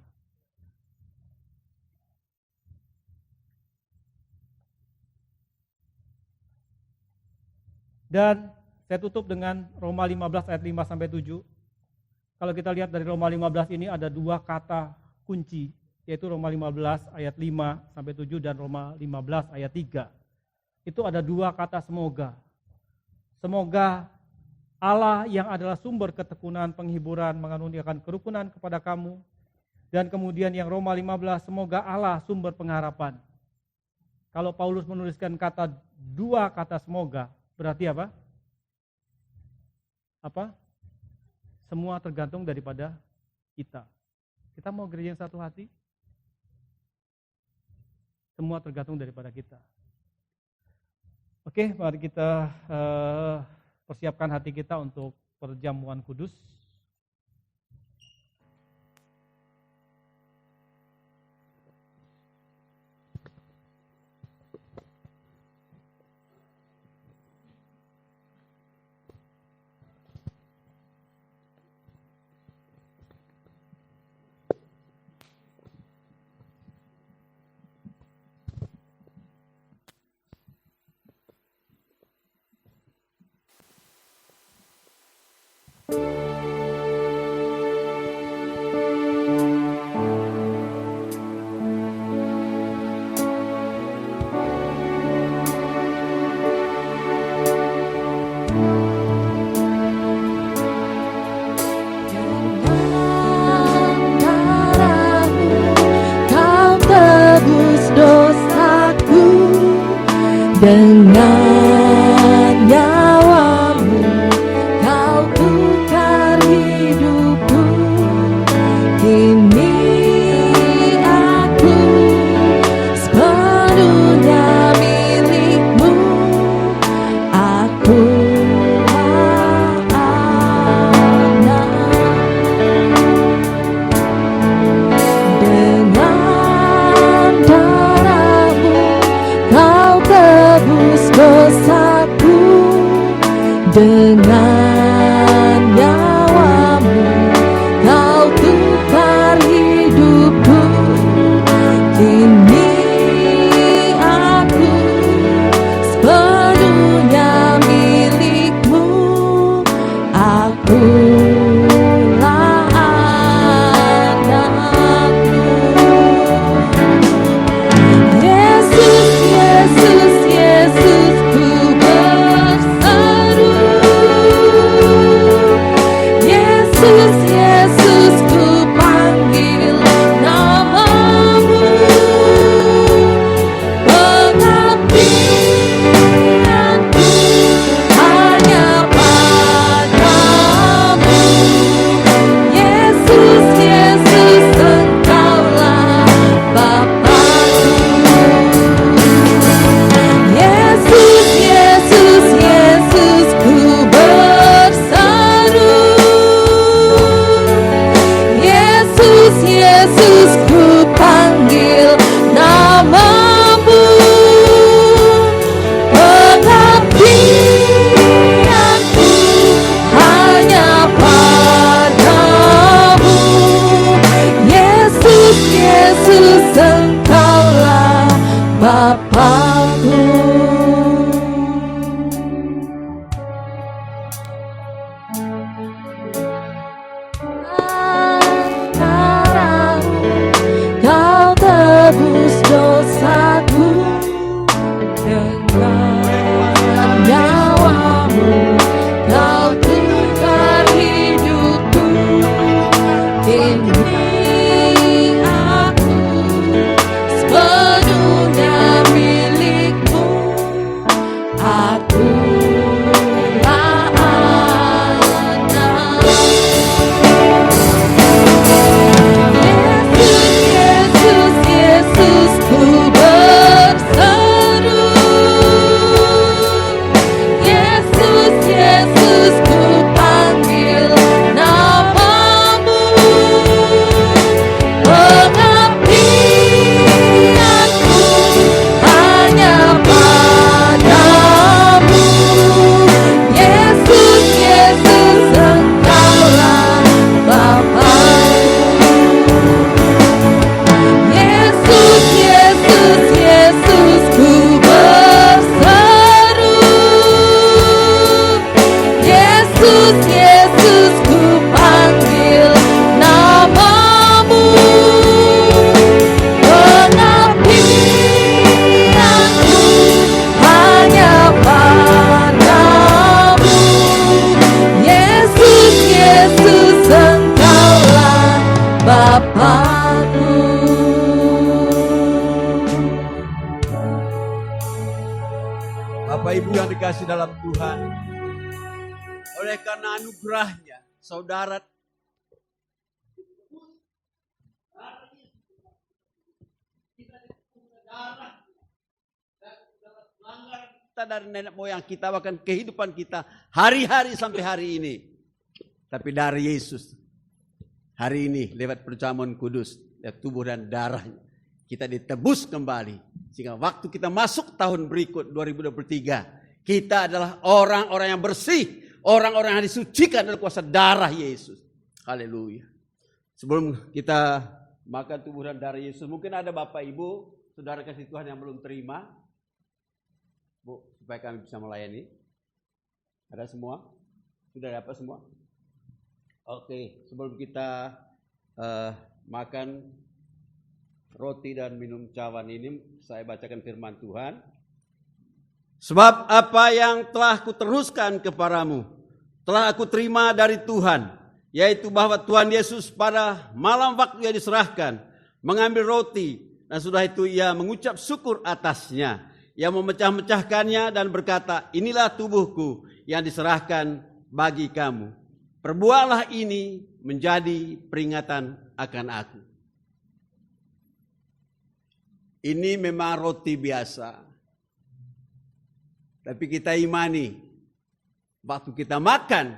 Dan saya tutup dengan Roma 15 ayat 5-7. Kalau kita lihat dari Roma 15 ini ada dua kata kunci, yaitu Roma 15 ayat 5-7 dan Roma 15 ayat 3. Itu ada dua kata semoga. Semoga Allah yang adalah sumber ketekunan, penghiburan, mengaruniakan kerukunan kepada kamu. Dan kemudian yang Roma 15, semoga Allah sumber pengharapan. Kalau Paulus menuliskan dua kata semoga, berarti apa? Semua tergantung daripada kita. Kita mau gereja yang satu hati? Semua tergantung daripada kita. Oke, mari kita persiapkan hati kita untuk perjamuan kudus. Dengan nyawamu kau tukar hidupku. Kini aku sepenuhnya milikmu. Aku anak. Dengan darahmu kau tebus dosaku, dengan nyawamu kau tukar hidupku. Kini aku sepenuhnya milikmu. Akulah anakmu. Yesus, Yesus, Yesus, ku berseru. Yesus, Yesus, ku panggil namamu. Pengabdianku hanya padamu. Yesus, Yesus, Engkaulah Bapakku. Yesus, Yesus, Yesus, ku berseru. Yesus, Yesus, ku panggil namamu. Pengabdianku hanya padamu. Yesus, Yesus, Engkaulah Bapakku. Darahmu kau tebus dosaku, dengan nyawamu kau tukar hidupku. Kini aku sepenuhnya milikmu. Akulah anak. Yesus, Yesus, Yesus, ku berseru. Yesus, Yesus, ku panggil namamu. Pengabdianku hanya padamu. Yesus, Yesus, Engkaulah Bapakku. Yesus, Yesus, Yesus, ku berseru. Yesus, Yesus, ku panggil namamu. Pengabdianku hanya padamu. Yesus, Yesus, Engkaulah Bapakku. Bapak Ibu yang dikasih dalam Tuhan, oleh karena anugerahnya, saudara kita dari nenek moyang kita, bahkan kehidupan kita hari-hari sampai hari ini. Tapi dari Yesus, hari ini lewat perjamuan kudus, lewat tubuh dan darahnya, kita ditebus kembali. Sehingga waktu kita masuk tahun berikut 2023, kita adalah orang-orang yang bersih, orang-orang yang disucikan oleh kuasa darah Yesus. Haleluya. Sebelum kita makan tubuh dan darah Yesus, mungkin ada Bapak Ibu, saudara kasih Tuhan yang belum terima. Bu, supaya kami bisa melayani. Ada semua? Sudah dapat semua? Oke, sebelum kita makan roti dan minum cawan ini, saya bacakan firman Tuhan. Sebab apa yang telah kuteruskan kepadamu, telah aku terima dari Tuhan, yaitu bahwa Tuhan Yesus pada malam waktu ia diserahkan, mengambil roti, dan sudah itu ia mengucap syukur atasnya. Ia memecah-mecahkannya dan berkata, inilah tubuhku yang diserahkan bagi kamu. Perbuatlah ini menjadi peringatan akan aku. Ini memang roti biasa. Tapi kita imani, waktu kita makan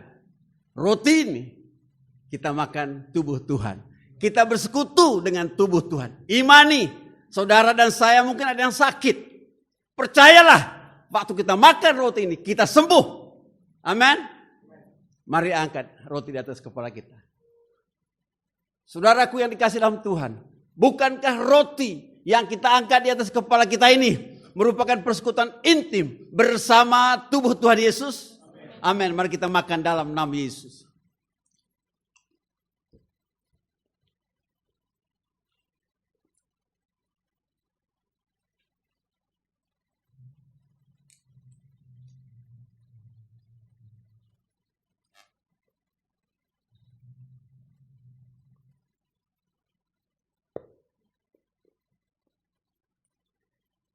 roti ini, kita makan tubuh Tuhan. Kita bersekutu dengan tubuh Tuhan. Imani, saudara dan saya mungkin ada yang sakit. Percayalah, waktu kita makan roti ini, kita sembuh. Amin. Mari angkat roti di atas kepala kita. Saudaraku yang dikasih dalam Tuhan, bukankah roti yang kita angkat di atas kepala kita ini merupakan persekutuan intim bersama tubuh Tuhan Yesus? Amin. Mari kita makan dalam nama Yesus.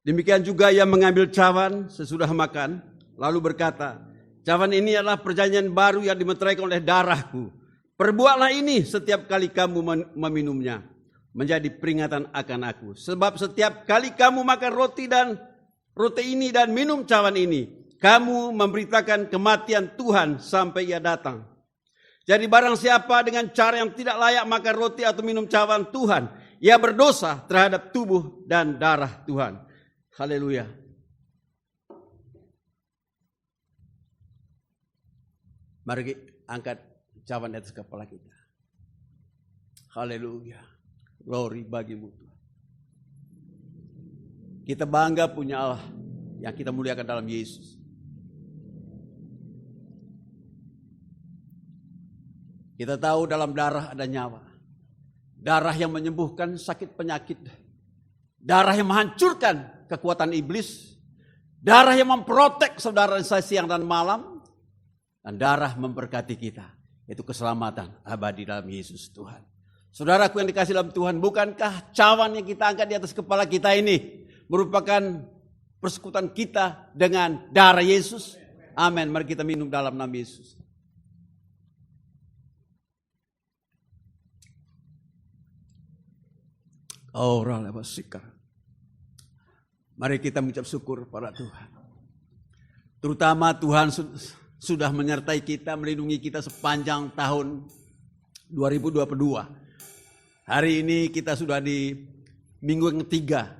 Demikian juga ia mengambil cawan sesudah makan, lalu berkata, cawan ini adalah perjanjian baru yang dimeteraikan oleh darahku. Perbuatlah ini setiap kali kamu meminumnya, menjadi peringatan akan aku. Sebab setiap kali kamu makan roti ini dan minum cawan ini, kamu memberitakan kematian Tuhan sampai ia datang. Jadi barang siapa dengan cara yang tidak layak makan roti atau minum cawan Tuhan, ia berdosa terhadap tubuh dan darah Tuhan. Haleluya. Mari angkat cawan di atas kepala kita. Haleluya. Glory bagimu Tuhan. Kita bangga punya Allah yang kita muliakan dalam Yesus. Kita tahu dalam darah ada nyawa. Darah yang menyembuhkan sakit penyakit. Darah yang menghancurkan kekuatan iblis. Darah yang memprotek saudara saya siang dan malam. Dan darah memberkati kita. Itu keselamatan abadi dalam Yesus Tuhan. Saudaraku yang dikasih dalam Tuhan, bukankah cawan yang kita angkat di atas kepala kita ini merupakan persekutuan kita dengan darah Yesus? Amin. Mari kita minum dalam nama Yesus. Oh, mari kita mengucap syukur pada Tuhan. Terutama Tuhan sudah menyertai kita, melindungi kita sepanjang tahun 2022. Hari ini kita sudah di minggu yang ketiga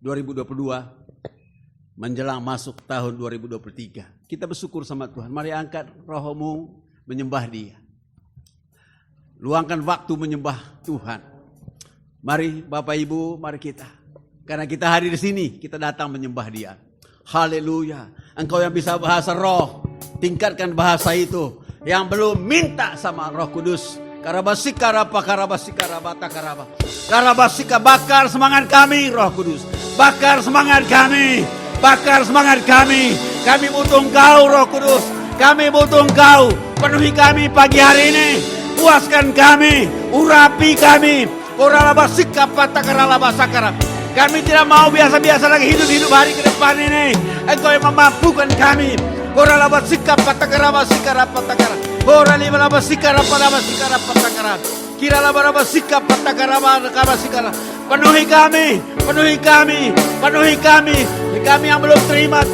2022 menjelang masuk tahun 2023. Kita bersyukur sama Tuhan. Mari angkat rohmu menyembah Dia. Luangkan waktu menyembah Tuhan. Mari Bapak Ibu, mari kita. Karena kita hadir di sini, kita datang menyembah Dia. Haleluya. Engkau yang bisa bahasa roh, tingkatkan bahasa itu. Yang belum minta sama Roh Kudus. Karabasika rapa karabasika rabata karaba. Karabasika bakar semangat kami Roh Kudus. Bakar semangat kami. Bakar semangat kami. Kami butuh Engkau Roh Kudus. Kami butuh Engkau. Penuhi kami pagi hari ini. Puaskan kami. Urapi kami. Koralabasika patakaralabasakara. Kami tidak mau biasa-biasa lagi hidup hari ke depan ini. Engkau yang memampukan kami. Koralabasika patakarabasika rapatakara. Koralibalabasika rapadabasika rapatakara. Kiralabarabasika patakarabasika. Penuhi kami, penuhi kami, penuhi kami. Kami yang belum terima.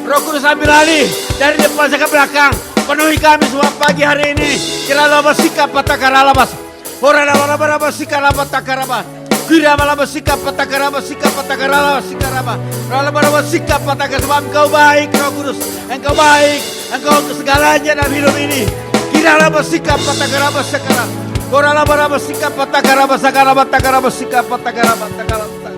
Roh Kudus ambil alih dari depan ke belakang. Penuhi kami semua pagi hari ini. Kiralabasika patakaralabas. Koralabarabasika rapatakara. Kirabalabasika patakarabasika patakarabasika raba. Koralabarabasika patakarabasika. Sebab Engkau baik Roh Kudus. Engkau baik. Engkau segalanya dalam hidup ini. Kiralabasika patakarabasika. Koralabarabasika patakarabasika rabatakara patakarabasika patakarabasika.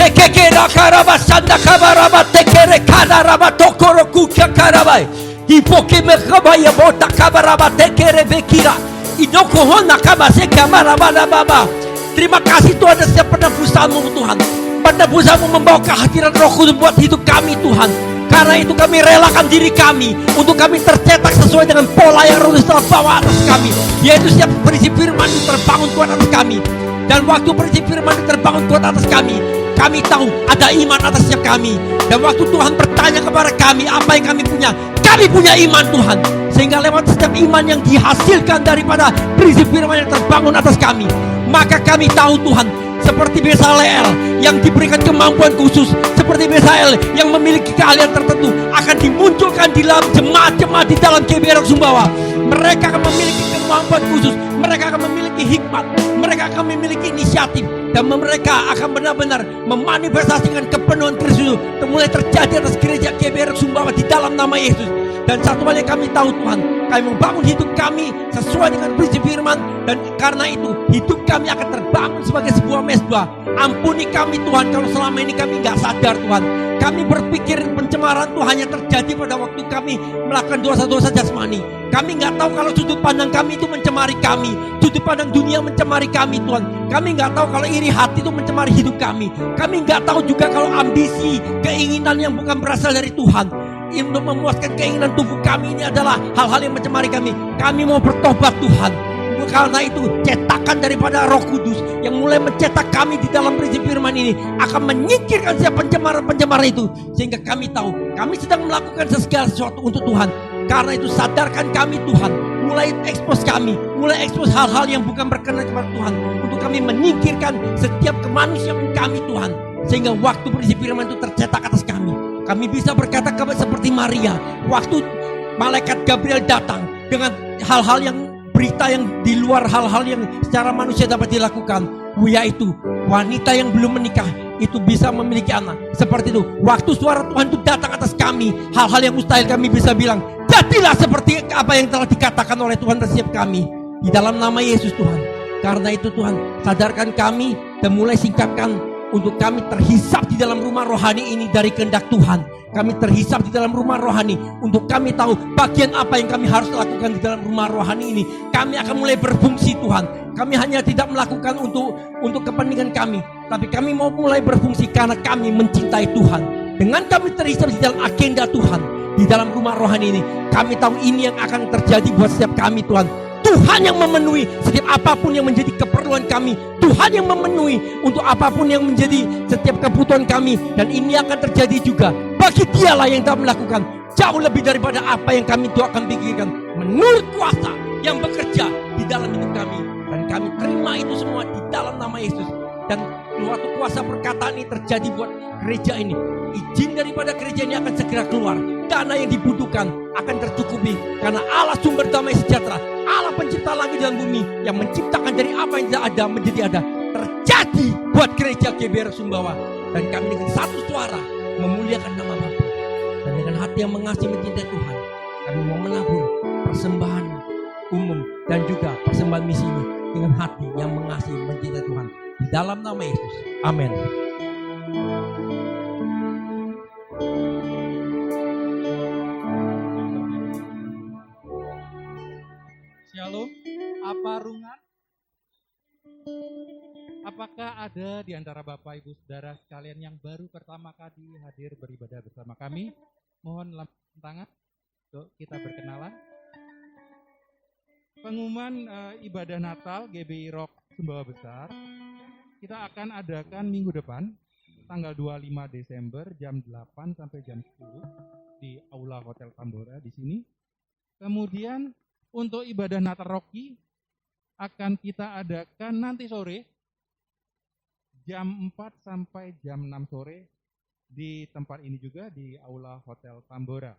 Sekekera karaba sanda kabaraba tekere kadaraba tokoro kuka karabai. Hipoke mekabaya bota kabaraba tekere bekira. Idoko hona kabase kamaraba baba. Terima kasih Tuhan atas setiap penebusanmu Tuhan. Penebusanmu membawa kehadiran Roh Kudus buat hidup kami Tuhan. Karena itu kami relakan diri kami untuk kami tercetak sesuai dengan pola yang Roh Kudus telah bawa atas kami. Yaitu setiap prinsip firman itu terbangun Tuhan atas kami. Dan waktu prinsip firman itu terbangun Tuhan atas kami tahu ada iman atas setiap kami. Dan waktu Tuhan bertanya kepada kami apa yang kami punya iman Tuhan. Sehingga lewat setiap iman yang dihasilkan daripada prinsip firman yang terbangun atas kami, maka kami tahu Tuhan, seperti Bezalel yang diberikan kemampuan khusus, seperti Bezalel yang memiliki keahlian tertentu, akan dimunculkan di dalam jemaat-jemaat di dalam GBI Sumbawa. Mereka akan memiliki kemampuan khusus, mereka akan memiliki hikmat, mereka akan memiliki inisiatif, dan mereka akan benar-benar memanifestasikan kepenuhan Kristus yang mulai terjadi atas gereja GBI Sumbawa di dalam nama Yesus. Dan satu hal yang kami tahu Tuhan, kami membangun hidup kami sesuai dengan prinsip firman, dan karena itu hidup kami akan terbangun sebagai sebuah mezbah. Ampuni kami Tuhan kalau selama ini kami gak sadar Tuhan. Kami berpikir pencemaran itu hanya terjadi pada waktu kami melakukan dosa-dosa jasmani. Kami gak tahu kalau sudut pandang kami itu mencemari kami, sudut pandang dunia mencemari kami Tuhan. Kami gak tahu kalau iri hati itu mencemari hidup kami. Kami gak tahu juga kalau ambisi, keinginan yang bukan berasal dari Tuhan untuk memuaskan keinginan tubuh kami ini adalah hal-hal yang mencemari kami. Kami mau bertobat Tuhan. Karena itu cetakan daripada Roh Kudus yang mulai mencetak kami di dalam prinsip firman ini akan menyingkirkan setiap pencemaran itu. Sehingga kami tahu kami sedang melakukan segala sesuatu untuk Tuhan. Karena itu sadarkan kami Tuhan. Mulai ekspos kami, mulai ekspos hal-hal yang bukan berkenan kepada Tuhan, untuk kami menyingkirkan setiap kemanusiaan kami Tuhan. Sehingga waktu prinsip firman itu tercetak atas kami, kami bisa berkata seperti Maria waktu malaikat Gabriel datang dengan hal-hal yang berita yang di luar hal-hal yang secara manusia dapat dilakukan, yaitu wanita yang belum menikah itu bisa memiliki anak. Seperti itu, waktu suara Tuhan itu datang atas kami, hal-hal yang mustahil kami bisa bilang, jadilah seperti apa yang telah dikatakan oleh Tuhan terhadap kami di dalam nama Yesus Tuhan. Karena itu Tuhan, sadarkan kami dan mulai singkapkan untuk kami terhisap di dalam rumah rohani ini dari kehendak Tuhan. Kami terhisap di dalam rumah rohani untuk kami tahu bagian apa yang kami harus lakukan di dalam rumah rohani ini. Kami akan mulai berfungsi Tuhan. Kami hanya tidak melakukan untuk kepentingan kami, tapi kami mau mulai berfungsi karena kami mencintai Tuhan. Dengan kami terhisap di dalam agenda Tuhan di dalam rumah rohani ini, kami tahu ini yang akan terjadi buat setiap kami Tuhan. Tuhan yang memenuhi setiap apapun yang menjadi keperluan kami. Tuhan yang memenuhi untuk apapun yang menjadi setiap kebutuhan kami. Dan ini akan terjadi juga bagi Dialah yang telah melakukan jauh lebih daripada apa yang kami akan pikirkan, menurut kuasa yang bekerja di dalam hidup kami. Dan kami terima itu semua di dalam nama Yesus. Dan suatu kuasa perkataan ini terjadi buat gereja ini. Izin daripada gereja ini akan segera keluar. Dana yang dibutuhkan akan tercukupi. Karena Allah sumber damai sejahtera, Allah pencipta langit dan bumi, yang menciptakan dari apa yang tidak ada menjadi ada, terjadi buat gereja GBI Sumbawa. Dan kami dengan satu suara memuliakan nama Bapa. Dan dengan hati yang mengasihi mencintai Tuhan, kami mau menabur persembahan umum dan juga persembahan misi ini dengan hati yang mengasihi mencintai Tuhan. Di dalam nama Yesus. Amin. Shalom, apa rungan? Apakah ada di antara Bapak Ibu Saudara sekalian yang baru pertama kali hadir beribadah bersama kami? Mohon lambaikan tangan untuk kita berkenalan. Pengumuman ibadah Natal GBI Rock Sumbawa Besar kita akan adakan minggu depan, tanggal 25 Desember jam 8 sampai jam 10 di Aula Hotel Tambora di sini. Kemudian untuk ibadah Natal Rocky akan kita adakan nanti sore jam 4 sampai jam 6 sore di tempat ini juga di Aula Hotel Tambora.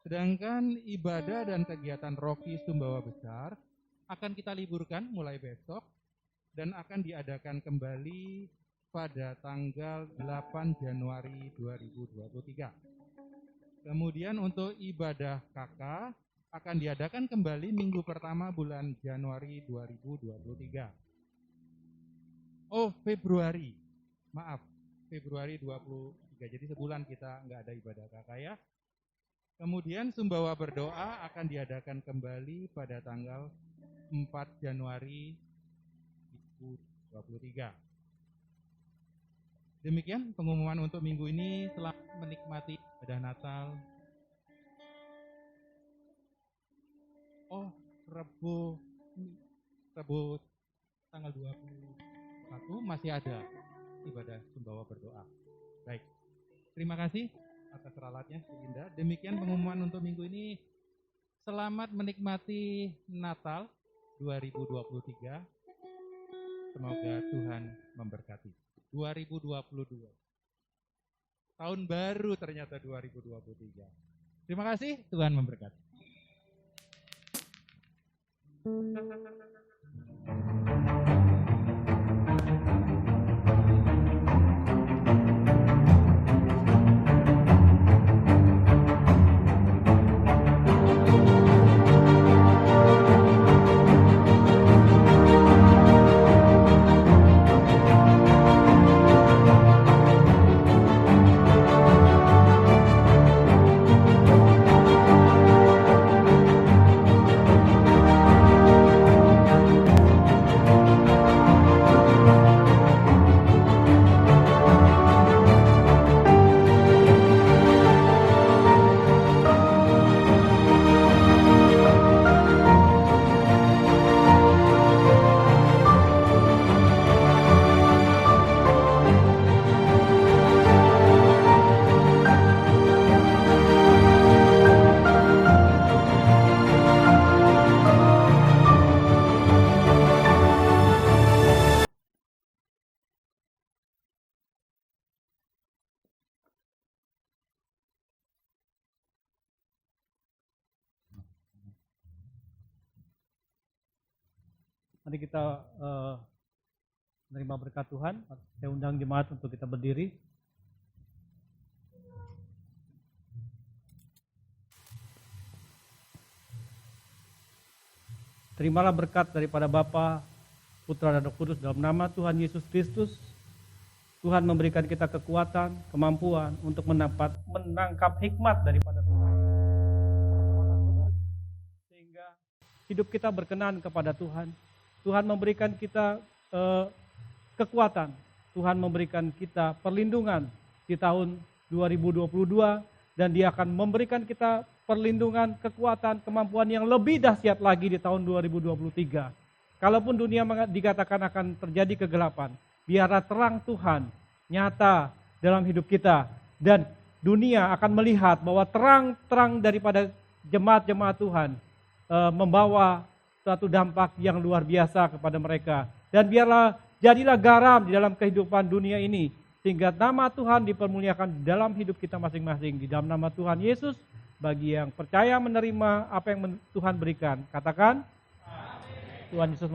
Sedangkan ibadah dan kegiatan Rocky Sumbawa Besar akan kita liburkan mulai besok dan akan diadakan kembali pada tanggal 8 Januari 2023. Kemudian untuk ibadah KK akan diadakan kembali minggu pertama bulan Januari 2023. Oh, Februari. Maaf. Februari 23. Jadi sebulan kita nggak ada ibadah kakak ya. Kemudian Sumbawa Berdoa akan diadakan kembali pada tanggal 4 Januari 2023. Demikian pengumuman untuk minggu ini. Selamat menikmati ibadah Natal. Oh, Rabu tanggal 21 masih ada ibadah Sumbawa Berdoa. Baik, terima kasih atas ralatnya, Bu Linda. Demikian pengumuman untuk minggu ini. Selamat menikmati Natal 2023. Semoga Tuhan memberkati. 2022. Tahun baru ternyata 2023. Terima kasih, Tuhan memberkati. Mari kita menerima berkat Tuhan. Saya undang jemaat untuk kita berdiri. Terimalah berkat daripada Bapa, Putra dan Roh Kudus dalam nama Tuhan Yesus Kristus. Tuhan memberikan kita kekuatan, kemampuan untuk menangkap hikmat daripada Tuhan. Sehingga hidup kita berkenan kepada Tuhan. Tuhan memberikan kita kekuatan. Tuhan memberikan kita perlindungan di tahun 2022 dan Dia akan memberikan kita perlindungan, kekuatan, kemampuan yang lebih dahsyat lagi di tahun 2023. Kalaupun dunia dikatakan akan terjadi kegelapan, biarlah terang Tuhan nyata dalam hidup kita dan dunia akan melihat bahwa terang daripada jemaat-jemaat Tuhan membawa suatu dampak yang luar biasa kepada mereka. Dan biarlah jadilah garam di dalam kehidupan dunia ini, sehingga nama Tuhan dipermuliakan di dalam hidup kita masing-masing. Di dalam nama Tuhan Yesus, bagi yang percaya menerima apa yang Tuhan berikan, katakan, Amin. Tuhan Yesus